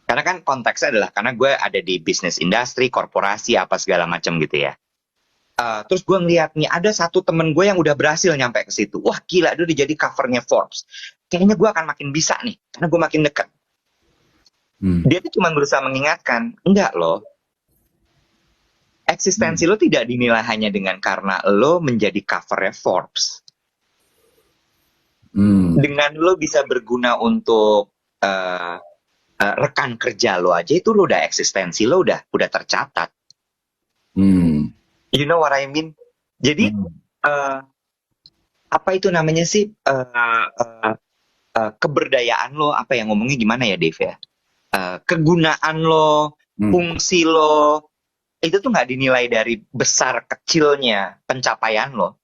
Speaker 1: Karena kan konteksnya adalah karena gue ada di bisnis industri, korporasi, apa segala macam gitu ya. Terus gue ngeliat nih, ada satu temen gue yang udah berhasil nyampe ke situ. Wah gila, dia udah jadi covernya Forbes. Kayaknya gue akan makin bisa nih, karena gue makin dekat. Dia tuh cuma berusaha mengingatkan, enggak loh. Eksistensi lo tidak dinilai hanya dengan karena lo menjadi covernya Forbes. Dengan lo bisa berguna untuk rekan kerja lo aja, itu lo udah eksistensi lo udah tercatat. You know what I mean? Jadi apa itu namanya sih, keberdayaan lo, apa yang ngomongnya gimana ya Dave ya? Kegunaan lo, fungsi lo, itu tuh nggak dinilai dari besar kecilnya pencapaian lo.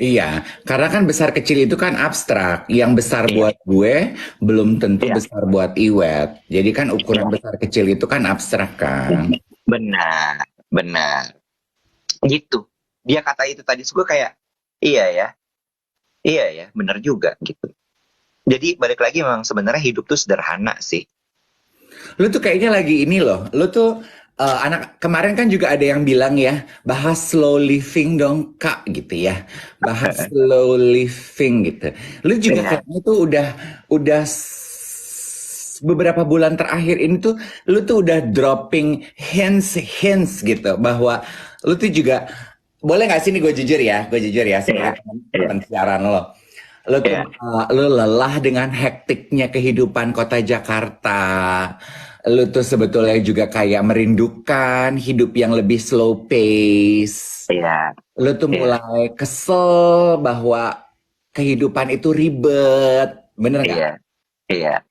Speaker 2: Iya, karena kan besar kecil itu kan abstrak. Yang besar buat gue belum tentu besar buat Iwet. Jadi kan ukuran besar kecil itu kan abstrak kan.
Speaker 1: Benar, benar. Gitu. Dia kata itu tadi, gue kayak, iya ya, benar juga gitu. Jadi balik lagi memang sebenarnya hidup tuh sederhana sih.
Speaker 2: Lu tuh kayaknya lagi ini loh. Lu tuh anak kemarin kan juga ada yang bilang ya, bahas slow living dong Kak gitu ya. Bahas slow living gitu. Lu juga kayaknya tuh udah beberapa bulan terakhir ini tuh lu tuh udah dropping hints gitu bahwa lu tuh juga boleh nggak sih nih gue jujur ya sebagai teman siaran lo. Lo tuh lo lelah dengan hektiknya kehidupan kota Jakarta. Lo tuh sebetulnya juga kayak merindukan hidup yang lebih slow pace. Lo tuh mulai kesel bahwa kehidupan itu ribet, bener nggak?
Speaker 1: Iya.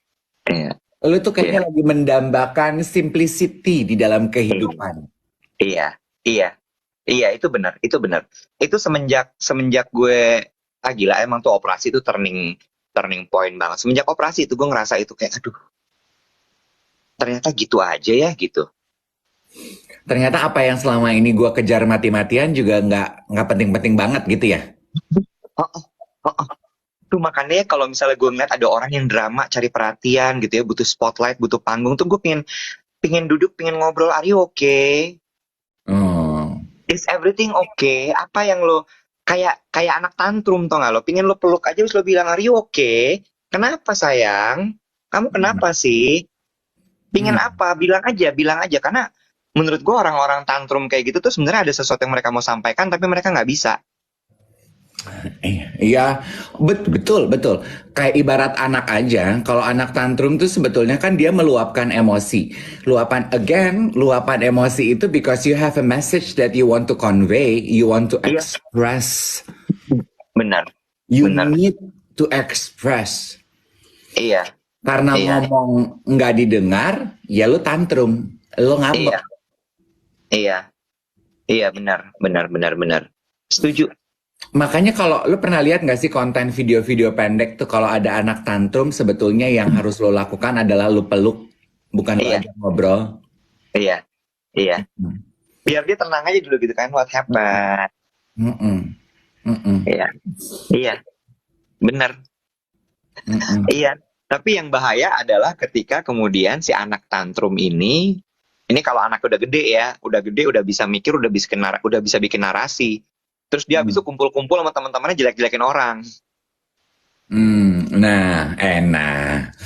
Speaker 2: Lo tuh kayaknya lagi mendambakan simplicity di dalam kehidupan.
Speaker 1: Iya, itu benar. Itu semenjak gue gila, emang tuh operasi itu turning point banget. Semenjak operasi itu gue ngerasa itu kayak aduh, ternyata gitu aja ya gitu.
Speaker 2: Ternyata apa yang selama ini gue kejar mati-matian juga nggak penting-penting banget gitu ya.
Speaker 1: Tuh makanya kalau misalnya gue ngeliat ada orang yang drama cari perhatian gitu ya, butuh spotlight, butuh panggung, tuh gue pingin duduk, pingin ngobrol. Are you okay? Is everything okay? Apa yang lo kayak anak tantrum, tau gak lo? Pingin lo peluk aja terus lo bilang, are you okay? Kenapa sayang? Kamu kenapa sih? Pingin apa? Bilang aja. Karena menurut gue orang-orang tantrum kayak gitu tuh sebenarnya ada sesuatu yang mereka mau sampaikan tapi mereka nggak bisa.
Speaker 2: Iya, betul, betul. Kayak ibarat anak aja, kalau anak tantrum tuh sebetulnya kan dia meluapkan emosi. Luapan emosi itu because you have a message that you want to convey, you want to
Speaker 1: Iya,
Speaker 2: express.
Speaker 1: benar,
Speaker 2: You
Speaker 1: benar.
Speaker 2: need to express.
Speaker 1: Iya,
Speaker 2: Karena
Speaker 1: iya,
Speaker 2: ngomong nggak didengar, ya lu tantrum, lu ngambek.
Speaker 1: iya, iya, iya, benar, benar, benar, benar. Setuju.
Speaker 2: Makanya kalau lu pernah lihat nggak sih konten video-video pendek tuh kalau ada anak tantrum sebetulnya yang harus lo lakukan adalah lu peluk, bukan lu
Speaker 1: Iya,
Speaker 2: ajak ngobrol.
Speaker 1: iya, iya.
Speaker 2: Hmm.
Speaker 1: Biar dia tenang aja dulu gitu kan, what happened?
Speaker 2: Mm-mm. Mm-mm.
Speaker 1: Iya, iya, benar.
Speaker 2: Mm-mm.
Speaker 1: Iya. Tapi yang bahaya adalah ketika kemudian si anak tantrum ini kalau anak udah gede ya, udah gede, udah bisa mikir, udah bisa bikin narasi. Terus dia habis itu kumpul-kumpul sama teman-temannya jelek-jelekin orang.
Speaker 2: Nah, enak.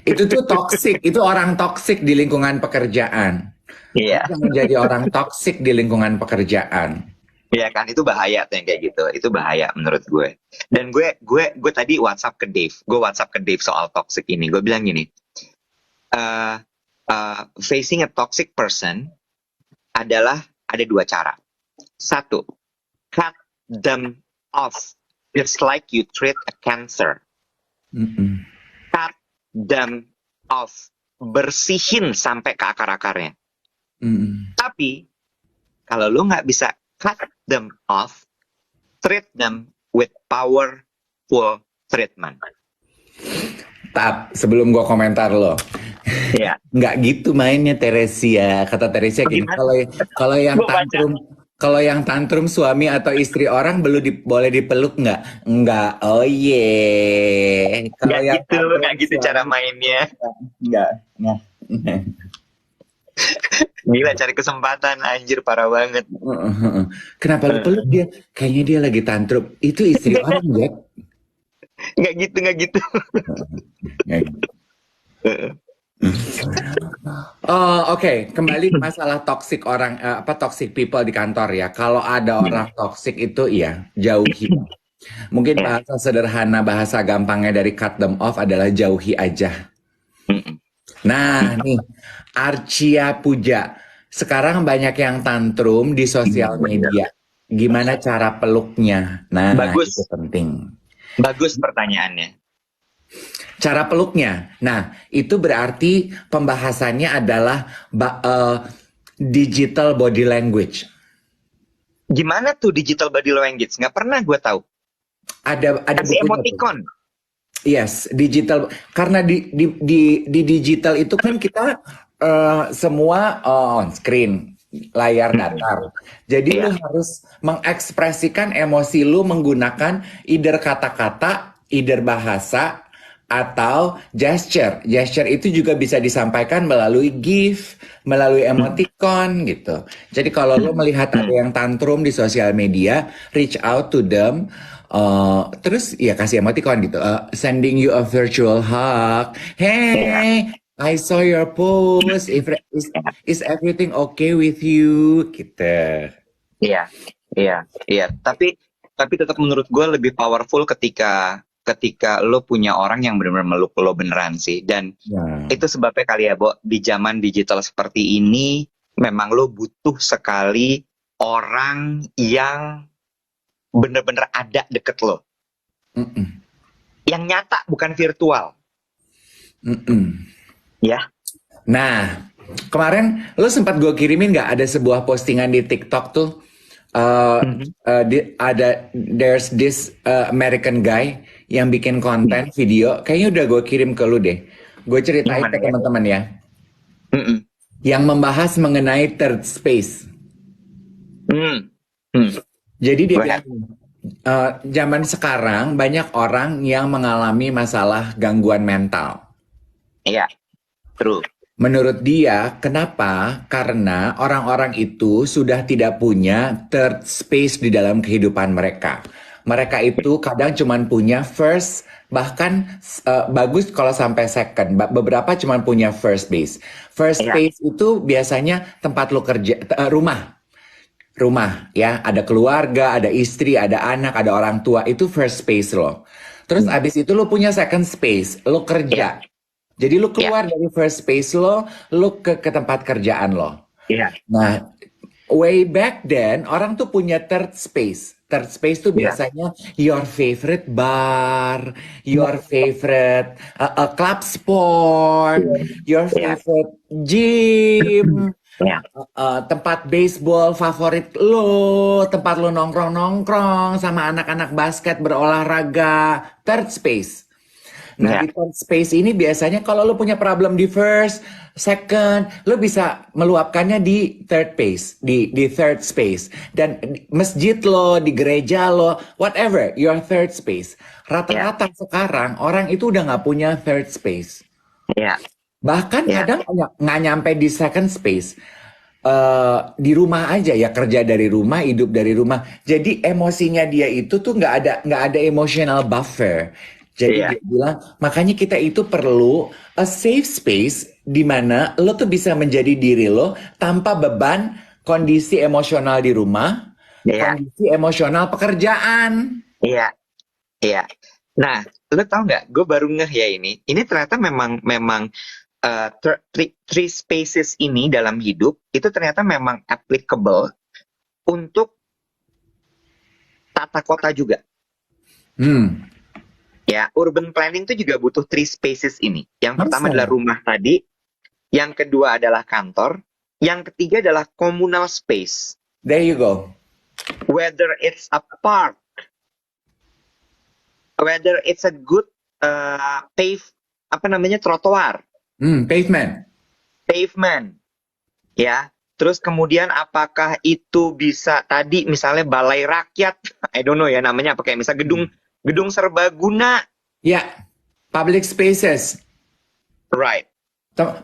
Speaker 2: Itu tuh toxic, itu orang toxic di lingkungan pekerjaan. Lu
Speaker 1: Iya,
Speaker 2: jangan jadi orang toxic di lingkungan pekerjaan.
Speaker 1: iya kan, itu bahaya tuh yang kayak gitu. Itu bahaya menurut gue. Dan gue tadi WhatsApp ke Dave. Gue WhatsApp ke Dave soal toxic ini. Gue bilang gini, eh facing a toxic person adalah ada dua cara. Satu, cut them off, just like you treat a cancer.
Speaker 2: Mm-mm.
Speaker 1: Cut them off, bersihin sampai ke akar-akarnya.
Speaker 2: Mm-mm.
Speaker 1: Tapi kalau lu nggak bisa cut them off, treat them with powerful treatment.
Speaker 2: Sebelum gua komentar lo,
Speaker 1: Iya.
Speaker 2: nggak gitu mainnya Teresia. Kata Teresia gini,
Speaker 1: Gimana?
Speaker 2: kalau yang
Speaker 1: Gua baca.
Speaker 2: tantrum suami atau istri orang boleh dipeluk nggak? Nggak. Oh ye. Kalau yang tantrum
Speaker 1: Nggak gitu cara
Speaker 2: suami
Speaker 1: mainnya.
Speaker 2: nggak. Nggak.
Speaker 1: Gila, cari kesempatan, anjir, parah banget.
Speaker 2: Kenapa lu peluk dia? Kayaknya dia lagi tantrum. Itu istri orang, Jack.
Speaker 1: Nggak gitu.
Speaker 2: Oh, oke. Kembali ke masalah toxic toxic people di kantor ya. Kalau ada orang toxic itu ya jauhi. Mungkin
Speaker 1: Ya.
Speaker 2: bahasa sederhana, bahasa gampangnya dari cut them off adalah jauhi aja.
Speaker 1: Mm-mm.
Speaker 2: Nah, nih Arcia Puja. Sekarang banyak yang tantrum di sosial media. Gimana cara peluknya? Nah,
Speaker 1: Bagus.
Speaker 2: itu penting.
Speaker 1: Bagus pertanyaannya.
Speaker 2: Cara peluknya. Nah, itu berarti pembahasannya adalah digital body language.
Speaker 1: Gimana tuh digital body language? Nggak pernah gue tahu.
Speaker 2: Ada
Speaker 1: Kasih
Speaker 2: bukunya tuh.
Speaker 1: emoticon.
Speaker 2: Yes, digital. Karena di digital itu kan kita semua on screen, layar datar. Jadi lu harus mengekspresikan emosi lu menggunakan either kata-kata, either bahasa, atau gesture. Gesture itu juga bisa disampaikan melalui GIF, melalui emoticon gitu. Jadi kalau lu melihat ada yang tantrum di sosial media, reach out to them. Terus ya kasih emoticon gitu. Sending you a virtual hug. Hey, I saw your post. Is everything okay with you? Gitu.
Speaker 1: Iya, iya. Tapi tetap menurut gue lebih powerful ketika lo punya orang yang benar-benar meluk lo beneran sih. Dan itu sebabnya kali ya, Bo, di zaman digital seperti ini memang lo butuh sekali orang yang bener-bener ada deket lo. Yang nyata, bukan virtual. Ya.
Speaker 2: Nah, kemarin lo sempat gue kirimin nggak ada sebuah postingan di TikTok tuh. There's this American guy yang bikin konten video. Kayaknya udah gue kirim ke lu deh. Gue ceritain ke teman-teman ya. Yang membahas mengenai third space. Jadi dia bilang, zaman sekarang banyak orang yang mengalami masalah gangguan mental.
Speaker 1: Iya, true.
Speaker 2: Menurut dia, kenapa? Karena orang-orang itu sudah tidak punya third space di dalam kehidupan mereka. Mereka itu kadang cuma punya first, bahkan bagus kalau sampai second. Beberapa cuma punya first base. First space itu biasanya tempat lo kerja, rumah. rumah ya, ada keluarga, ada istri, ada anak, ada orang tua, itu first space lo. Terus abis itu lo punya second space, lo
Speaker 1: Iya,
Speaker 2: kerja. Jadi lo
Speaker 1: iya,
Speaker 2: keluar dari first space lo ke tempat kerjaan lo.
Speaker 1: iya,
Speaker 2: Nah, way back then, orang tuh punya third space. Third space tuh
Speaker 1: iya,
Speaker 2: biasanya your favorite bar, your favorite club sport, your
Speaker 1: iya,
Speaker 2: favorite gym,
Speaker 1: iya,
Speaker 2: tempat baseball favorit lo, tempat lo nongkrong-nongkrong sama anak-anak basket berolahraga. Third space. Nah,
Speaker 1: iya,
Speaker 2: di third space ini biasanya kalau lo punya problem di first, second, lo bisa meluapkannya di third space, di third space. Dan di masjid lo, di gereja lo, whatever, your third space.
Speaker 1: iya,
Speaker 2: Rata-rata sekarang orang itu udah nggak punya third space.
Speaker 1: iya,
Speaker 2: Bahkan
Speaker 1: iya,
Speaker 2: kadang nggak nyampe di second space. Di rumah aja ya, kerja dari rumah, hidup dari rumah. Jadi emosinya dia itu tuh nggak ada emotional buffer. Jadi
Speaker 1: iya,
Speaker 2: dia bilang makanya kita itu perlu a safe space di mana lo tuh bisa menjadi diri lo tanpa beban kondisi emosional di rumah,
Speaker 1: iya,
Speaker 2: kondisi emosional pekerjaan.
Speaker 1: iya, iya. Nah, lo tau nggak? Gue baru ngeh ya ini. Ini ternyata memang memang three spaces ini dalam hidup itu ternyata memang applicable untuk tata kota juga.
Speaker 2: Hmm,
Speaker 1: Ya, urban planning itu juga butuh three spaces ini. Yang pertama adalah
Speaker 2: masa?
Speaker 1: rumah tadi, yang kedua adalah kantor, yang ketiga adalah communal space.
Speaker 2: There you go.
Speaker 1: Whether it's a park, whether it's a good apa namanya trotoar,
Speaker 2: Pavement.
Speaker 1: pavement, ya. Terus kemudian apakah itu bisa tadi misalnya balai rakyat, I don't know ya namanya apa kayak misal gedung gedung serbaguna,
Speaker 2: Ya, public spaces.
Speaker 1: right?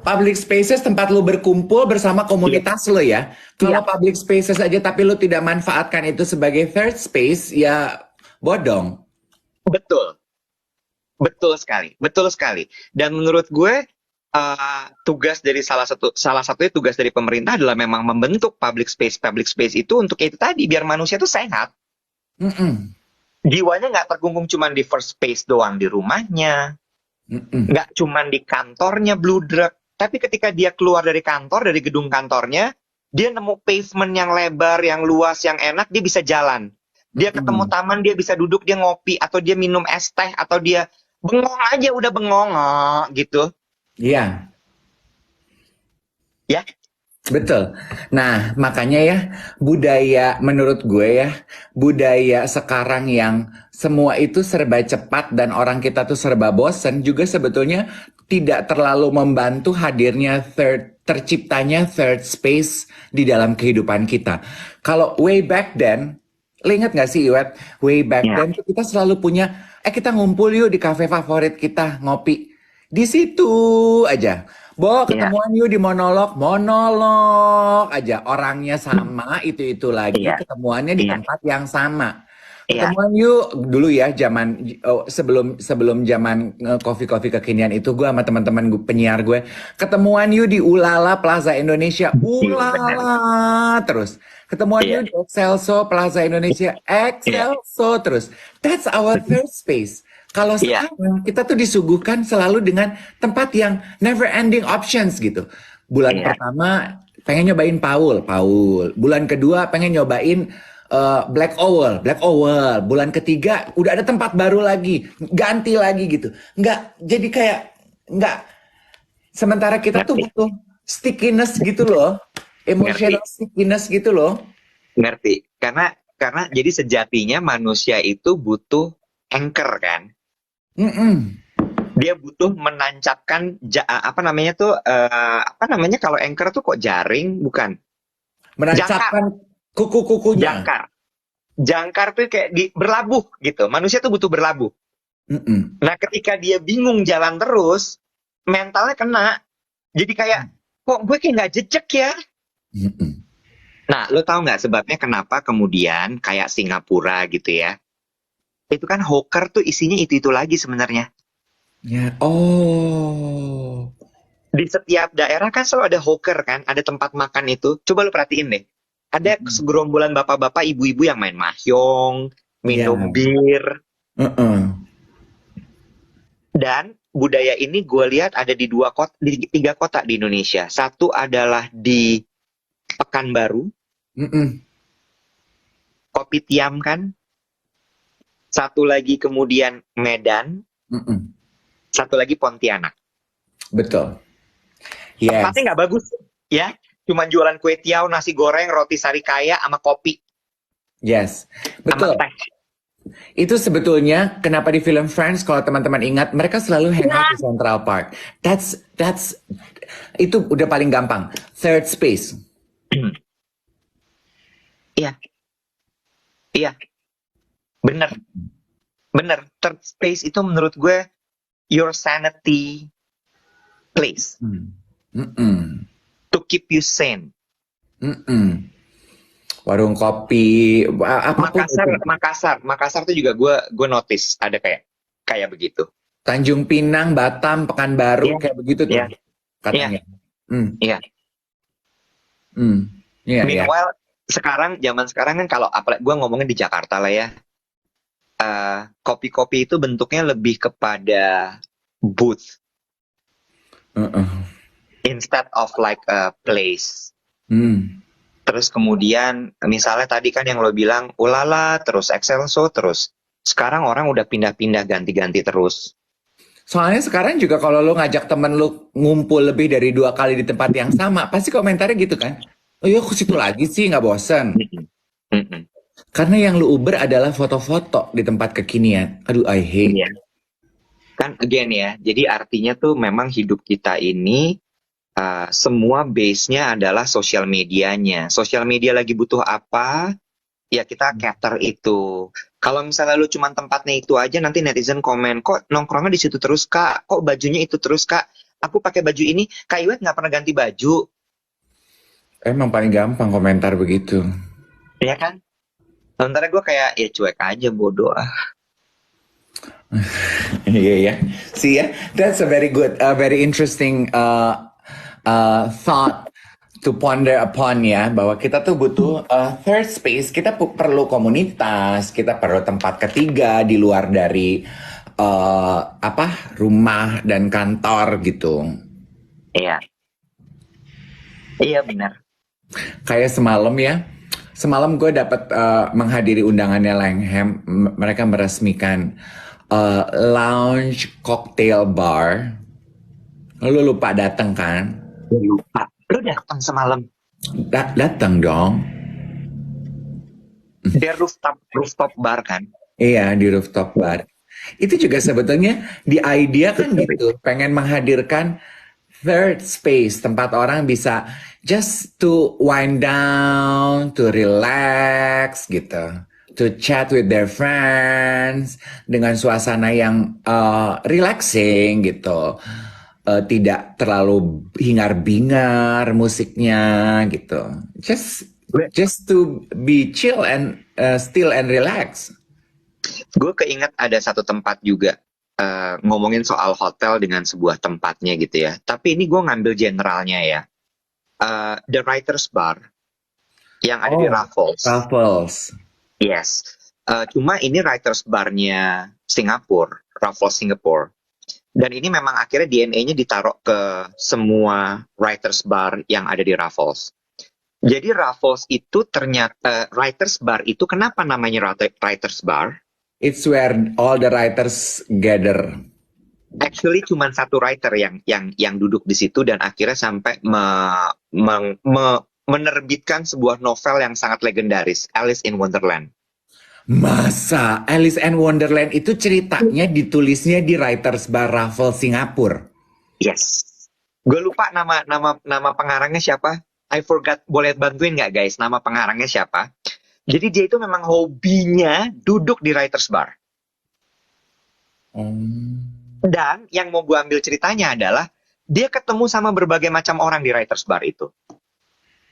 Speaker 2: Public spaces tempat lo berkumpul bersama
Speaker 1: Iya,
Speaker 2: komunitas lo ya.
Speaker 1: iya,
Speaker 2: Kalau public spaces aja tapi lo tidak manfaatkan itu sebagai third space, ya bodong.
Speaker 1: betul, betul sekali, betul sekali. Dan menurut gue tugas dari salah satunya tugas dari pemerintah adalah memang membentuk public space itu untuk itu tadi biar manusia tuh sehat.
Speaker 2: Mm-mm.
Speaker 1: Jiwanya nggak terkungkung cuma di first space doang di rumahnya,
Speaker 2: Mm-mm.
Speaker 1: nggak cuma di kantornya bludrek, tapi ketika dia keluar dari kantor, dari gedung kantornya, dia nemu pavement yang lebar, yang luas, yang enak, dia bisa jalan. Dia ketemu
Speaker 2: Mm-mm.
Speaker 1: taman, dia bisa duduk, dia ngopi, atau dia minum es teh, atau dia bengong aja udah bengong gitu.
Speaker 2: Iya,
Speaker 1: Ya,
Speaker 2: betul. Nah, makanya ya budaya menurut gue ya, budaya sekarang yang semua itu serba cepat dan orang kita tuh serba bosen juga sebetulnya tidak terlalu membantu hadirnya terciptanya third space di dalam kehidupan kita. Kalau way back then, lo ingat gak sih Iwet? Way back
Speaker 1: ya,
Speaker 2: then tuh kita selalu punya, kita ngumpul yuk di kafe favorit kita ngopi. Di situ aja. Bo,
Speaker 1: ya,
Speaker 2: ketemuan yuk di monolog, monolog aja. Orangnya sama, itu lagi,
Speaker 1: iya,
Speaker 2: ketemuannya di
Speaker 1: iya,
Speaker 2: tempat yang sama.
Speaker 1: iya,
Speaker 2: Ketemuan yuk dulu ya zaman sebelum sebelum zaman kopi-kopi kekinian itu gue sama teman-teman gue penyiar gue ketemuan yuk di Ulala Plaza Indonesia.
Speaker 1: iya, benar,
Speaker 2: Ulala terus. Ketemuan
Speaker 1: iya,
Speaker 2: yuk di Excelso Plaza Indonesia.
Speaker 1: iya,
Speaker 2: Excelso terus. That's our third space. Kalau
Speaker 1: iya,
Speaker 2: sekarang kita tuh disuguhkan selalu dengan tempat yang never ending options gitu. Bulan
Speaker 1: iya,
Speaker 2: pertama pengen nyobain Paul, Paul. Bulan kedua pengen nyobain Black Owl, Black Owl. Bulan ketiga udah ada tempat baru lagi, ganti lagi gitu. Nggak, jadi kayak nggak. Sementara kita tuh
Speaker 1: ngerti,
Speaker 2: butuh stickiness gitu loh,
Speaker 1: ngerti,
Speaker 2: emotional stickiness gitu loh.
Speaker 1: ngerti. Karena jadi sejatinya manusia itu butuh anchor kan.
Speaker 2: Mm-mm.
Speaker 1: Dia butuh menancapkan apa namanya tuh apa namanya kalau anchor tuh kok jaring bukan jangkar
Speaker 2: Menancapkan kuku-kukunya.
Speaker 1: jangkar jangkar tuh kayak berlabuh gitu manusia tuh butuh berlabuh.
Speaker 2: Mm-mm.
Speaker 1: Nah ketika dia bingung jalan terus mentalnya kena jadi kayak kok gue kayak nggak jejak ya.
Speaker 2: Mm-mm.
Speaker 1: Nah lo tahu nggak sebabnya kenapa kemudian kayak Singapura gitu ya itu kan hawker tuh isinya itu lagi sebenarnya.
Speaker 2: Ya, oh.
Speaker 1: Di setiap daerah kan selalu ada hawker kan, ada tempat makan itu. Coba lu perhatiin deh. Ada segerombolan bapak-bapak, ibu-ibu yang main mahjong,
Speaker 2: Iya.
Speaker 1: minum bir,
Speaker 2: Heeh.
Speaker 1: dan budaya ini gue lihat ada di tiga kota di Indonesia. Satu adalah di Pekanbaru,
Speaker 2: Mm-mm.
Speaker 1: Kopitiam kan. Satu lagi kemudian Medan,
Speaker 2: Mm-mm.
Speaker 1: satu lagi Pontianak.
Speaker 2: Betul. Yes.
Speaker 1: Tempatnya nggak bagus, ya. Cuman jualan kue tiaw, nasi goreng, roti sari kaya, sama kopi,
Speaker 2: Yes.
Speaker 1: sama
Speaker 2: Betul.
Speaker 1: teh.
Speaker 2: Itu sebetulnya kenapa di film Friends kalau teman-teman ingat mereka selalu hangout di Central Park. That's itu udah paling gampang. Third space.
Speaker 1: Iya, iya, bener, bener. Third space itu menurut gue your sanity place
Speaker 2: Mm-mm.
Speaker 1: to keep you sane.
Speaker 2: Mm-mm. Warung kopi, apapun itu.
Speaker 1: Makassar tuh juga gue notice ada kayak begitu.
Speaker 2: Tanjung Pinang, Batam, Pekanbaru,
Speaker 1: Iya,
Speaker 2: kayak begitu tuh
Speaker 1: iya,
Speaker 2: katanya.
Speaker 1: iya.
Speaker 2: Iya, iya.
Speaker 1: Meanwhile, zaman sekarang kan kalau apalagi gue ngomongin di Jakarta lah ya, kopi-kopi itu bentuknya lebih kepada booth
Speaker 2: Uh-uh.
Speaker 1: instead of like a place.
Speaker 2: Hmm.
Speaker 1: Terus kemudian misalnya tadi kan yang lo bilang ulala, terus excelso, terus sekarang orang udah pindah-pindah ganti-ganti terus.
Speaker 2: Soalnya sekarang juga kalau lo ngajak temen lo ngumpul lebih dari 2 kali di tempat yang sama, pasti komentarnya gitu kan. Oh iya, ke situ lagi sih, nggak bosan.
Speaker 1: Mm-mm.
Speaker 2: Karena yang lo uber adalah foto-foto di tempat kekinian. Aduh, I hate.
Speaker 1: Iya. Kan again ya, jadi artinya tuh memang hidup kita ini semua base-nya adalah sosial medianya. Sosial media lagi butuh apa, ya kita cater itu. Kalau misalnya lu cuma tempatnya itu aja, nanti netizen komen, kok nongkrongnya di situ terus kak, kok bajunya itu terus kak, aku pakai baju ini, Kak Iwet nggak pernah ganti baju,
Speaker 2: Emang paling gampang komentar begitu.
Speaker 1: ya kan? Sementara gue kayak, ya cuek aja, bodoh ah.
Speaker 2: Iya ya. See ya, that's a very good, very interesting thought to ponder upon ya, bahwa kita tuh butuh third space. Kita perlu komunitas, kita perlu tempat ketiga di luar dari rumah dan kantor gitu.
Speaker 1: Iya. Iya benar.
Speaker 2: Kayak semalam gue dapat menghadiri undangannya Langham. Mereka meresmikan lounge cocktail bar. Lu lupa datang kan?
Speaker 1: Lupa. Lu datang semalam.
Speaker 2: Datang dong.
Speaker 1: Dia rooftop bar kan?
Speaker 2: Iya, di rooftop bar. Itu juga sebetulnya di idea kan gitu, pengen menghadirkan third space, tempat orang bisa just to wind down, to relax gitu, to chat with their friends dengan suasana yang relaxing gitu. Tidak terlalu hingar-bingar musiknya gitu. Just to be chill and still and relax.
Speaker 1: Gue keinget ada satu tempat juga, ngomongin soal hotel dengan sebuah tempatnya gitu ya. Tapi ini gue ngambil generalnya ya. The Writers Bar yang ada di Raffles.
Speaker 2: Raffles.
Speaker 1: Yes. Cuma ini Writers Bar-nya Singapura, Raffles Singapore. Dan ini memang akhirnya DNA-nya ditaruh ke semua Writers Bar yang ada di Raffles. Jadi Raffles itu ternyata Writers Bar itu kenapa namanya Writers Bar?
Speaker 2: It's where all the writers gather.
Speaker 1: Actually cuma satu writer yang duduk di situ dan akhirnya sampai menerbitkan sebuah novel yang sangat legendaris, Alice in Wonderland.
Speaker 2: Masa Alice in Wonderland itu ceritanya ditulisnya di Writers Bar Raffles Singapura?
Speaker 1: Yes. Gue lupa nama pengarangnya siapa. I forgot. Boleh bantuin nggak guys? Nama pengarangnya siapa? Jadi dia itu memang hobinya duduk di Writers Bar. Dan yang mau gue ambil ceritanya adalah dia ketemu sama berbagai macam orang di Writers Bar itu.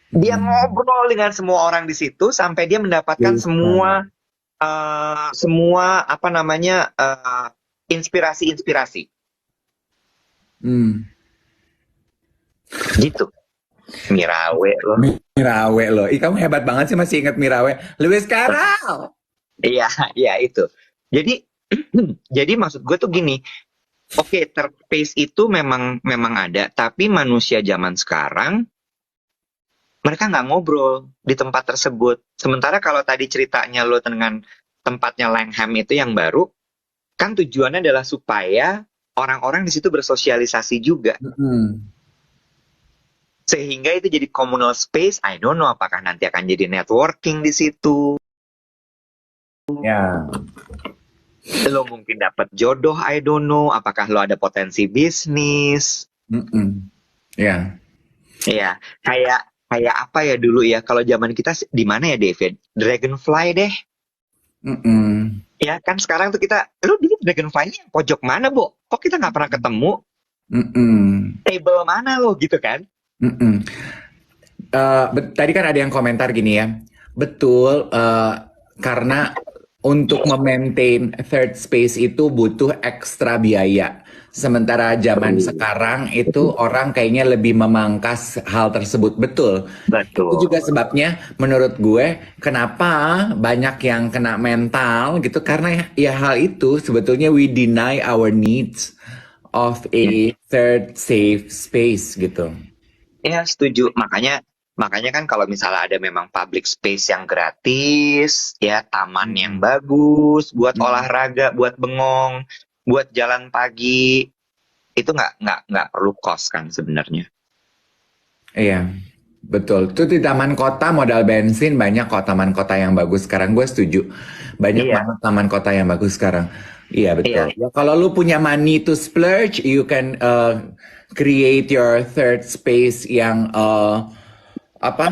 Speaker 1: Dia ngobrol dengan semua orang di situ sampai dia mendapatkan semua inspirasi-inspirasi. Gitu. Mirawe loh.
Speaker 2: Mirawe loh. Ih, kamu hebat banget sih masih ingat Mirawe. Lewis Carroll.
Speaker 1: Iya, iya itu. Jadi, jadi maksud gue tuh gini. Oke, third space itu memang memang ada, tapi manusia zaman sekarang mereka nggak ngobrol di tempat tersebut. Sementara kalau tadi ceritanya lo dengan tempatnya Langham itu yang baru, kan tujuannya adalah supaya orang-orang di situ bersosialisasi juga.
Speaker 2: Mm-mm.
Speaker 1: Sehingga itu jadi communal space. I don't know apakah nanti akan jadi networking di situ.
Speaker 2: Ya.
Speaker 1: Lo mungkin dapat jodoh, I don't know. Apakah lo ada potensi bisnis?
Speaker 2: Mm-mm. Ya.
Speaker 1: Iya, kayak kayak apa ya dulu ya? Kalau zaman kita di mana ya, David? Dragonfly deh.
Speaker 2: Mm-mm.
Speaker 1: Ya kan sekarang tuh kita, lu dulu Dragonfly-nya yang pojok mana, Bo? Kok kita nggak pernah ketemu?
Speaker 2: Mm-mm.
Speaker 1: Table mana lo gitu kan?
Speaker 2: Mm-mm. Tadi kan ada yang komentar gini ya. Betul, karena untuk memaintain third space itu butuh ekstra biaya. Sementara zaman sekarang itu orang kayaknya lebih memangkas hal tersebut. Betul. Itu
Speaker 1: Betul.
Speaker 2: juga sebabnya menurut gue kenapa banyak yang kena mental gitu karena ya hal itu sebetulnya we deny our needs of a third safe space gitu.
Speaker 1: Ya, setuju. Makanya makanya kan kalau misalnya ada memang public space yang gratis, ya taman yang bagus buat olahraga, buat bengong, buat jalan pagi, itu nggak perlu kos kan sebenarnya.
Speaker 2: Iya, betul. Tuh di taman kota modal bensin banyak kok taman kota yang bagus sekarang. Gue setuju. Banyak
Speaker 1: Iya,
Speaker 2: banget taman kota yang bagus sekarang. Iya,
Speaker 1: iya,
Speaker 2: betul. Ya, kalau lu punya money to splurge, you can create your third space yang apa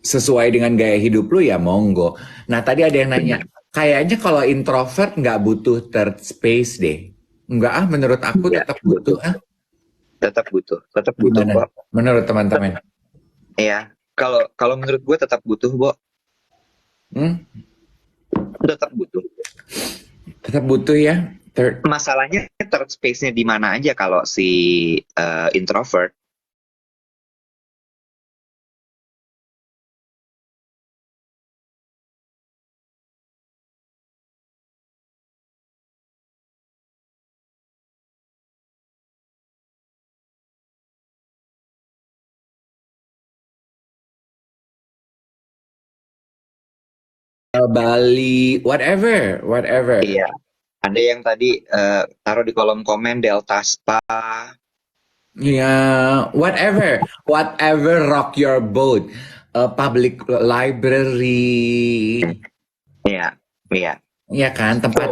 Speaker 2: sesuai dengan gaya hidup lu ya monggo. Nah, tadi ada yang nanya, kayaknya kalau introvert nggak butuh third space deh. Enggak ah, menurut aku
Speaker 1: iya,
Speaker 2: tetap butuh ah.
Speaker 1: tetap butuh
Speaker 2: Gimana?
Speaker 1: kok.
Speaker 2: Menurut teman-teman?
Speaker 1: Iya, kalau kalau menurut gue tetap butuh, Bo.
Speaker 2: Hmm?
Speaker 1: Tetap butuh.
Speaker 2: Tetap butuh ya. Third.
Speaker 1: Masalahnya third space-nya di mana aja kalau si introvert.
Speaker 2: Bali, whatever, whatever.
Speaker 1: Iya, ada yang tadi taruh di kolom komen Delta Spa.
Speaker 2: Ya, whatever, whatever rock your boat. Public library,
Speaker 1: Iya, iya,
Speaker 2: ya kan, tempat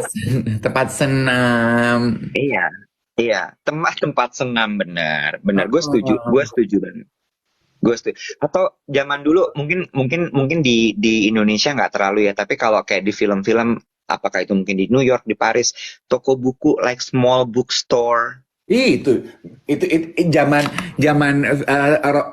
Speaker 2: tempat senam.
Speaker 1: iya, iya. Tempat-tempat senam benar, benar. Gue setuju banget. Gue setuju. Atau zaman dulu mungkin mungkin mungkin di Indonesia nggak terlalu ya, tapi kalau kayak di film-film, apakah itu mungkin di New York, di Paris, toko buku like small bookstore.
Speaker 2: Ih, itu zaman zaman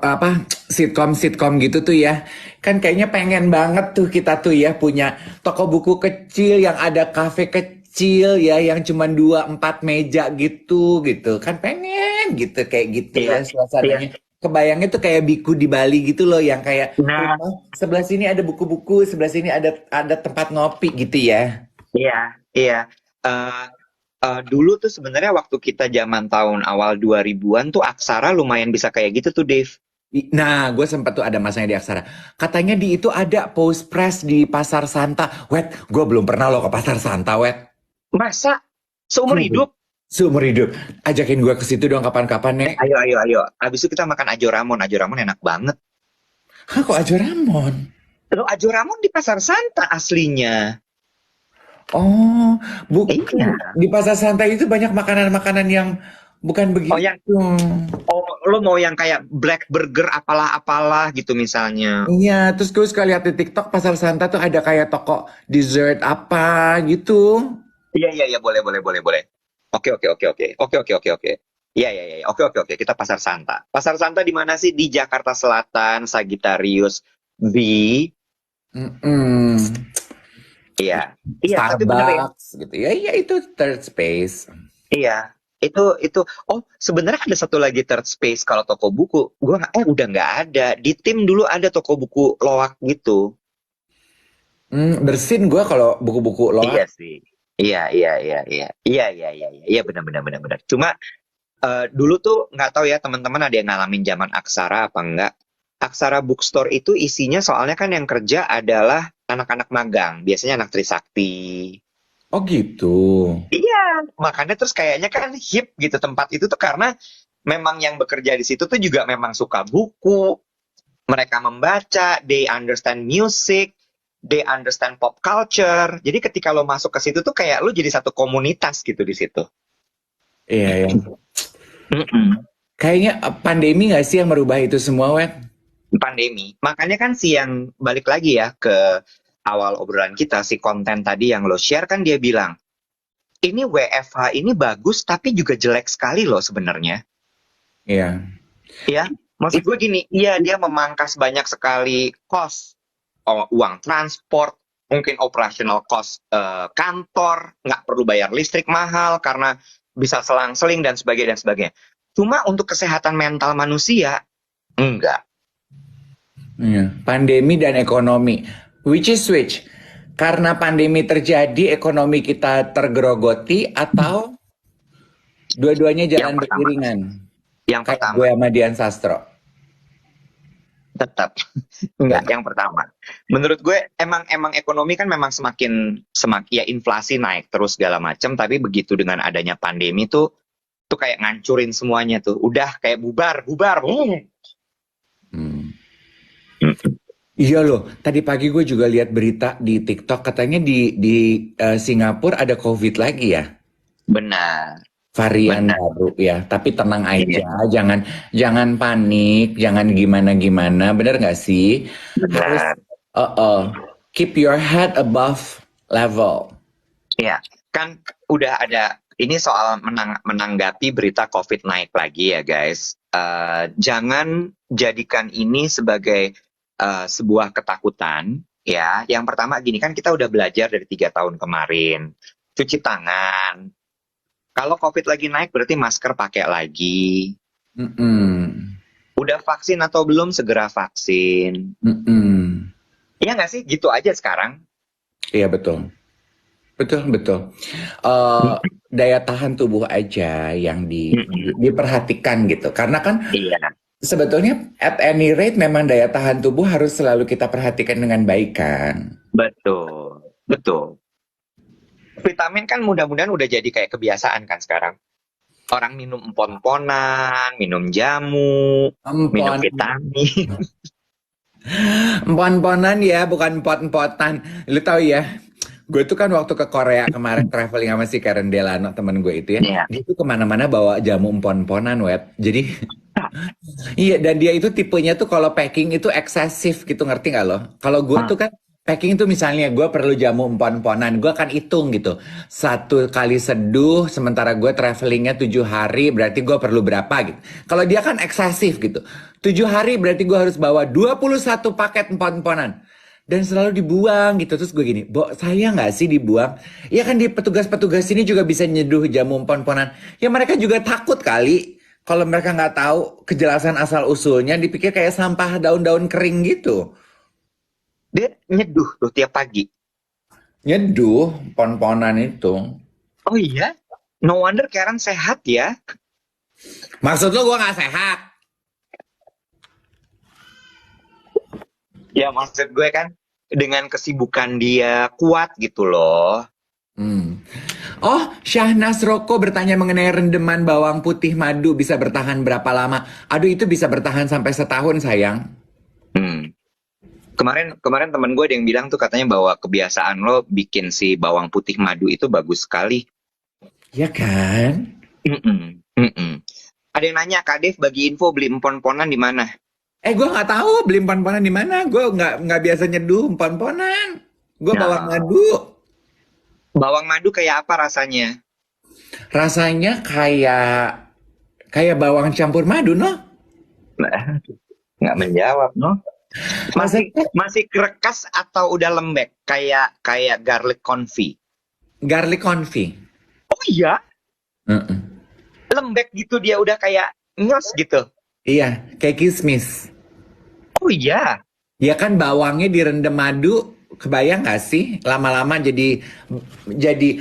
Speaker 2: apa sitkom gitu tuh ya. Kan kayaknya pengen banget tuh kita tuh ya punya toko buku kecil yang ada kafe kecil ya yang cuma 2-4 meja gitu. Kan pengen gitu kayak gitu
Speaker 1: Iya,
Speaker 2: ya
Speaker 1: iya.
Speaker 2: suasananya. Kebayangnya tuh kayak biku di Bali gitu loh yang kayak
Speaker 1: Nah,
Speaker 2: rumah sebelah sini ada buku-buku, sebelah sini ada tempat ngopi gitu ya.
Speaker 1: iya, iya. Eh, dulu tuh sebenarnya waktu kita zaman tahun awal 2000-an tuh Aksara lumayan bisa kayak gitu tuh, Dave.
Speaker 2: Nah, gue sempat tuh ada masanya di Aksara. Katanya di itu ada post press di Pasar Santa. Wet, gue belum pernah loh ke Pasar Santa, Wet.
Speaker 1: Masa seumur hidup?
Speaker 2: Seumur hidup. Ajakin gue ke situ dong kapan-kapan, Nek.
Speaker 1: Ayo, ayo, ayo. Habis itu kita makan Ajo Ramon. Ajo Ramon enak banget.
Speaker 2: Hah, kok Ajo Ramon?
Speaker 1: Loh, Ajo Ramon di Pasar Santa aslinya.
Speaker 2: Oh,
Speaker 1: Iya.
Speaker 2: di Pasar Santa itu banyak makanan-makanan yang bukan
Speaker 1: Oh,
Speaker 2: begitu.
Speaker 1: yang lo mau yang kayak black burger apalah-apalah gitu misalnya.
Speaker 2: Iya, terus gue suka lihat di TikTok Pasar Santa tuh ada kayak toko dessert apa gitu.
Speaker 1: Iya, iya, iya, boleh, boleh, boleh, boleh. Oke, oke, oke, oke. Oke, oke, oke, oke. Iya, iya, iya. Oke, oke, oke. Kita Pasar Santa. Pasar Santa di mana sih? Di Jakarta Selatan, Sagittarius B.
Speaker 2: Mm-mm.
Speaker 1: Iya. Iya, tapi bener ya.
Speaker 2: Starbucks gitu. Ya, iya itu third space.
Speaker 1: Iya. itu oh sebenarnya ada satu lagi third space kalau toko buku gua udah nggak ada. Di tim dulu ada toko buku loak gitu.
Speaker 2: Bersin gue kalau buku-buku
Speaker 1: Iya
Speaker 2: loak.
Speaker 1: sih. Iya, benar benar benar benar. Cuma dulu tuh nggak tahu ya teman-teman ada yang ngalamin zaman Aksara apa enggak. Aksara Bookstore itu isinya soalnya kan yang kerja adalah anak-anak magang, biasanya anak Trisakti.
Speaker 2: Oh gitu.
Speaker 1: Iya, makanya terus kayaknya kan hip gitu tempat itu tuh karena memang yang bekerja di situ tuh juga memang suka buku, mereka membaca, they understand music, they understand pop culture. Jadi ketika lo masuk ke situ tuh kayak lo jadi satu komunitas gitu di situ.
Speaker 2: Iya ya.
Speaker 1: Mm-mm.
Speaker 2: Kayaknya pandemi nggak sih yang merubah itu semua, Wet?
Speaker 1: Pandemi. Makanya kan si yang balik lagi ya ke awal obrolan kita, si konten tadi yang lo share kan dia bilang, ini WFH ini bagus tapi juga jelek sekali loh sebenarnya.
Speaker 2: Iya.
Speaker 1: Ya, maksud gue gini, iya dia memangkas banyak sekali cost, uang transport, mungkin operational cost kantor, nggak perlu bayar listrik mahal karena bisa selang-seling dan sebagainya dan sebagainya. Cuma untuk kesehatan mental manusia, enggak.
Speaker 2: Iya. Pandemi dan ekonomi. Which is which? Karena pandemi terjadi, ekonomi kita tergerogoti atau dua-duanya
Speaker 1: Yang
Speaker 2: jalan
Speaker 1: pertama,
Speaker 2: beriringan?
Speaker 1: yang
Speaker 2: Kayak
Speaker 1: pertama
Speaker 2: gue sama Dian Sastro.
Speaker 1: tetap enggak yang pertama. Menurut gue emang ekonomi kan memang semakin ya inflasi naik terus segala macam, tapi begitu dengan adanya pandemi tuh kayak ngancurin semuanya tuh. Udah kayak bubar, bubar.
Speaker 2: Hmm. Iya loh, tadi pagi gue juga lihat berita di TikTok katanya di Singapura ada COVID lagi ya,
Speaker 1: Benar,
Speaker 2: varian
Speaker 1: benar.
Speaker 2: baru ya. Tapi tenang
Speaker 1: Iya,
Speaker 2: aja, jangan jangan panik, jangan gimana-gimana. Bener nggak sih? Harus
Speaker 1: benar.
Speaker 2: keep your head above level.
Speaker 1: Iya, kan udah ada ini soal menanggapi berita COVID naik lagi ya guys. Jangan jadikan ini sebagai sebuah ketakutan ya. Yang pertama gini kan kita udah belajar dari 3 tahun kemarin. Cuci tangan. Kalau COVID lagi naik berarti masker pakai lagi.
Speaker 2: Mm-mm.
Speaker 1: Udah vaksin atau belum segera vaksin.
Speaker 2: Mm-mm.
Speaker 1: Iya nggak sih? Gitu aja sekarang.
Speaker 2: Iya betul, betul betul. Eh, daya tahan tubuh aja yang diperhatikan gitu. Karena kan
Speaker 1: Iya,
Speaker 2: sebetulnya at any rate memang daya tahan tubuh harus selalu kita perhatikan dengan baik kan.
Speaker 1: betul. Betul. Vitamin kan mudah-mudahan udah jadi kayak kebiasaan kan sekarang. Orang minum empon-emponan, minum jamu, minum
Speaker 2: Empon,
Speaker 1: vitamin.
Speaker 2: empon-emponan ya, bukan empot-empotan. Lu tahu ya, gue tuh kan waktu ke Korea kemarin traveling sama si Karen Delano temen gue itu ya,
Speaker 1: Iya.
Speaker 2: dia tuh kemana-mana bawa jamu empon-emponan, web. Jadi iya, dan dia itu tipenya tuh kalau packing itu eksesif gitu, ngerti nggak lo? Kalau gue tuh kan packing tuh misalnya gue perlu jamu empon-emponan, gue akan hitung gitu. 1 kali seduh, sementara gue travelingnya 7 hari, berarti gue perlu berapa gitu. Kalau dia kan eksesif gitu. 7 hari berarti gue harus bawa 21 paket empon-emponan. Dan selalu dibuang gitu. Terus gue gini, Bo, saya nggak sih dibuang? Ya kan di petugas-petugas ini juga bisa nyeduh jamu empon-emponan. Ya mereka juga takut kali. Kalau mereka nggak tahu kejelasan asal usulnya, dipikir kayak sampah daun-daun kering gitu.
Speaker 1: Dia nyeduh tuh tiap pagi.
Speaker 2: Nyeduh pon-ponan itu.
Speaker 1: Oh iya? No wonder Karen sehat ya.
Speaker 2: Maksud lo gue nggak sehat?
Speaker 1: Ya maksud gue kan dengan kesibukan dia kuat gitu loh.
Speaker 2: Hmm. Oh, Syahnas Roko bertanya mengenai rendeman bawang putih madu bisa bertahan berapa lama? Aduh, itu bisa bertahan sampai setahun, sayang.
Speaker 1: Hmm. Kemarin temen gue ada yang bilang tuh katanya bahwa kebiasaan lo bikin si bawang putih madu itu bagus sekali.
Speaker 2: Ya kan?
Speaker 1: Mm-mm, mm-mm. Ada yang nanya, Kak Dev bagi info beli empon-emponan di mana?
Speaker 2: Gue nggak tahu beli empon-emponan di mana. Gue nggak biasa nyeduh empon-emponan. Gue bawa
Speaker 1: Nah,
Speaker 2: madu.
Speaker 1: bawang madu kayak apa rasanya?
Speaker 2: Rasanya kayak kayak bawang campur madu, no?
Speaker 1: Nah, nggak menjawab, no? Masih
Speaker 2: Maksudnya
Speaker 1: masih kerekas atau udah lembek kayak kayak garlic confit?
Speaker 2: garlic confit.
Speaker 1: Oh iya,
Speaker 2: Mm-mm.
Speaker 1: lembek gitu, dia udah kayak nyos gitu.
Speaker 2: Iya, kayak kismis.
Speaker 1: Oh iya.
Speaker 2: Ya kan bawangnya direndam madu, kebayang gak sih? Lama-lama jadi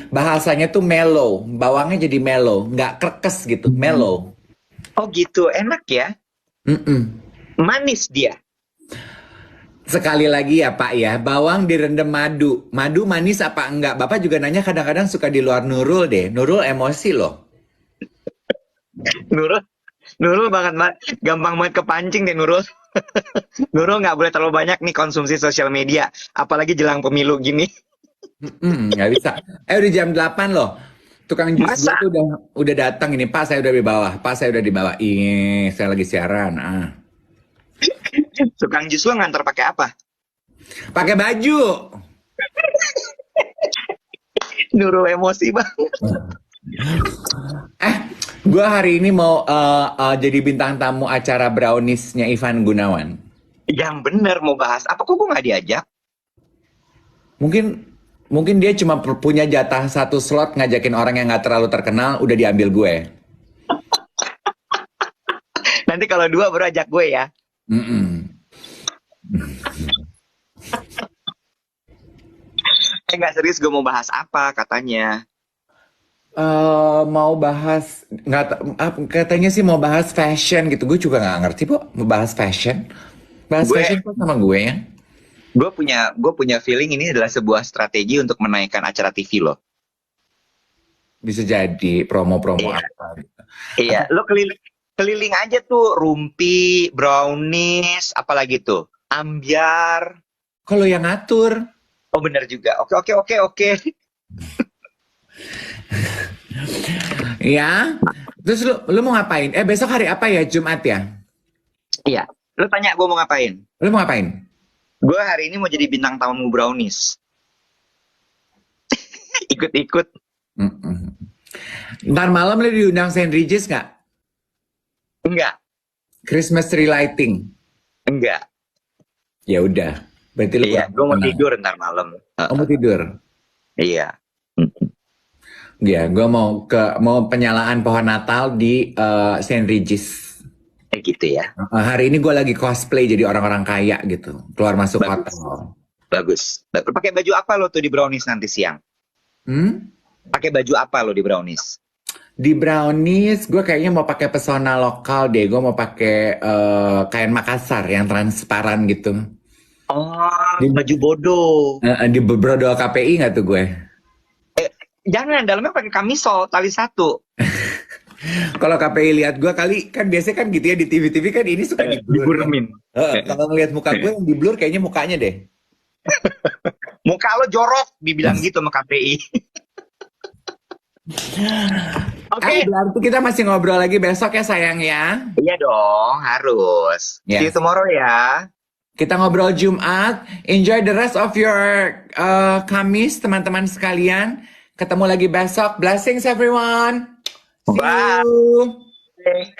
Speaker 2: bahasanya tuh mellow, bawangnya jadi mellow, nggak krekes gitu, mellow.
Speaker 1: Oh gitu, enak ya.
Speaker 2: Mm-mm.
Speaker 1: Manis dia.
Speaker 2: Sekali lagi ya Pak ya, bawang direndam madu. Madu manis apa enggak? Bapak juga nanya kadang-kadang suka di luar Nurul deh. Nurul emosi loh.
Speaker 1: Nurul, Nurul gampang banget kepancing deh Nurul. Nurul nggak boleh terlalu banyak nih konsumsi sosial media, apalagi jelang pemilu gini.
Speaker 2: Nggak bisa. Udah jam 8 loh. Tukang jus gua
Speaker 1: Masa?
Speaker 2: tuh udah datang ini. Pak saya udah di bawah. Pak saya udah di bawah. Ih, saya lagi siaran.
Speaker 1: Tukang jus lo ngantar pakai apa?
Speaker 2: Pakai baju.
Speaker 1: Nurul emosi banget.
Speaker 2: Gua hari ini mau jadi bintang tamu acara brownies-nya Ivan Gunawan.
Speaker 1: Yang bener mau bahas apa? Kok gue nggak diajak?
Speaker 2: Mungkin dia cuma punya jatah satu slot ngajakin orang yang nggak terlalu terkenal, udah diambil gue.
Speaker 1: Nanti kalau 2 baru ajak gue ya.
Speaker 2: Mm-mm.
Speaker 1: Nggak serius, gue mau bahas apa katanya.
Speaker 2: Mau bahas katanya sih mau bahas fashion gitu. Gue juga nggak ngerti kok mau bahas fashion. Bahas
Speaker 1: Gue
Speaker 2: fashion kok sama gue ya.
Speaker 1: gue punya feeling ini adalah sebuah strategi untuk menaikkan acara TV lo.
Speaker 2: Bisa jadi promo-promo
Speaker 1: Iya.
Speaker 2: apa gitu.
Speaker 1: Iya, lo keliling aja tuh, rumpi, brownies, apalagi tuh, ambyar.
Speaker 2: Kalau yang ngatur,
Speaker 1: Oh bener juga. Oke.
Speaker 2: ya. Terus lu mau ngapain? Besok hari apa ya? Jumat ya?
Speaker 1: Iya. Lo tanya gue mau ngapain?
Speaker 2: Lu mau ngapain?
Speaker 1: Gue hari ini mau jadi bintang tamu brownies. Ikut-ikut.
Speaker 2: Mm-mm. Ntar malam lu diundang St. Regis nggak?
Speaker 1: Enggak.
Speaker 2: Christmas tree lighting.
Speaker 1: Enggak.
Speaker 2: Ya udah. Berarti lu
Speaker 1: Iya,
Speaker 2: kurang
Speaker 1: gue mau
Speaker 2: tenang.
Speaker 1: tidur ntar malam.
Speaker 2: Oh, mau tidur.
Speaker 1: Iya.
Speaker 2: Ya, gue mau penyalaan pohon Natal di St. Regis.
Speaker 1: Gitu ya.
Speaker 2: Hari ini gue lagi cosplay jadi orang-orang kaya gitu, keluar masuk
Speaker 1: Bagus.
Speaker 2: hotel.
Speaker 1: Bagus. Pakai baju apa lo tuh di brownies nanti siang?
Speaker 2: Hmm?
Speaker 1: Pakai baju apa lo di brownies?
Speaker 2: Di brownies gue kayaknya mau pakai pesona lokal deh. Gue mau pakai kain Makassar yang transparan gitu.
Speaker 1: Oh,
Speaker 2: Di,
Speaker 1: baju bodoh.
Speaker 2: di brodol KPI nggak tuh gue?
Speaker 1: Jangan, dalamnya pakai kamisol tali 1.
Speaker 2: Kalau KPI lihat gue kali, kan biasanya kan gitu ya di TV-TV kan ini suka di blur.
Speaker 1: Diburemin.
Speaker 2: Kalau ngelihat muka gue yang di blur kayaknya mukanya deh.
Speaker 1: Muka lo jorok, dibilang gitu sama KPI. Oke.
Speaker 2: Berarti kita masih ngobrol lagi besok ya sayang ya.
Speaker 1: Iya dong, harus.
Speaker 2: Yes.
Speaker 1: See you tomorrow ya.
Speaker 2: Kita ngobrol Jumat. Enjoy the rest of your Kamis teman-teman sekalian. Ketemu lagi besok. Blessings everyone. See
Speaker 1: Bye.
Speaker 2: you.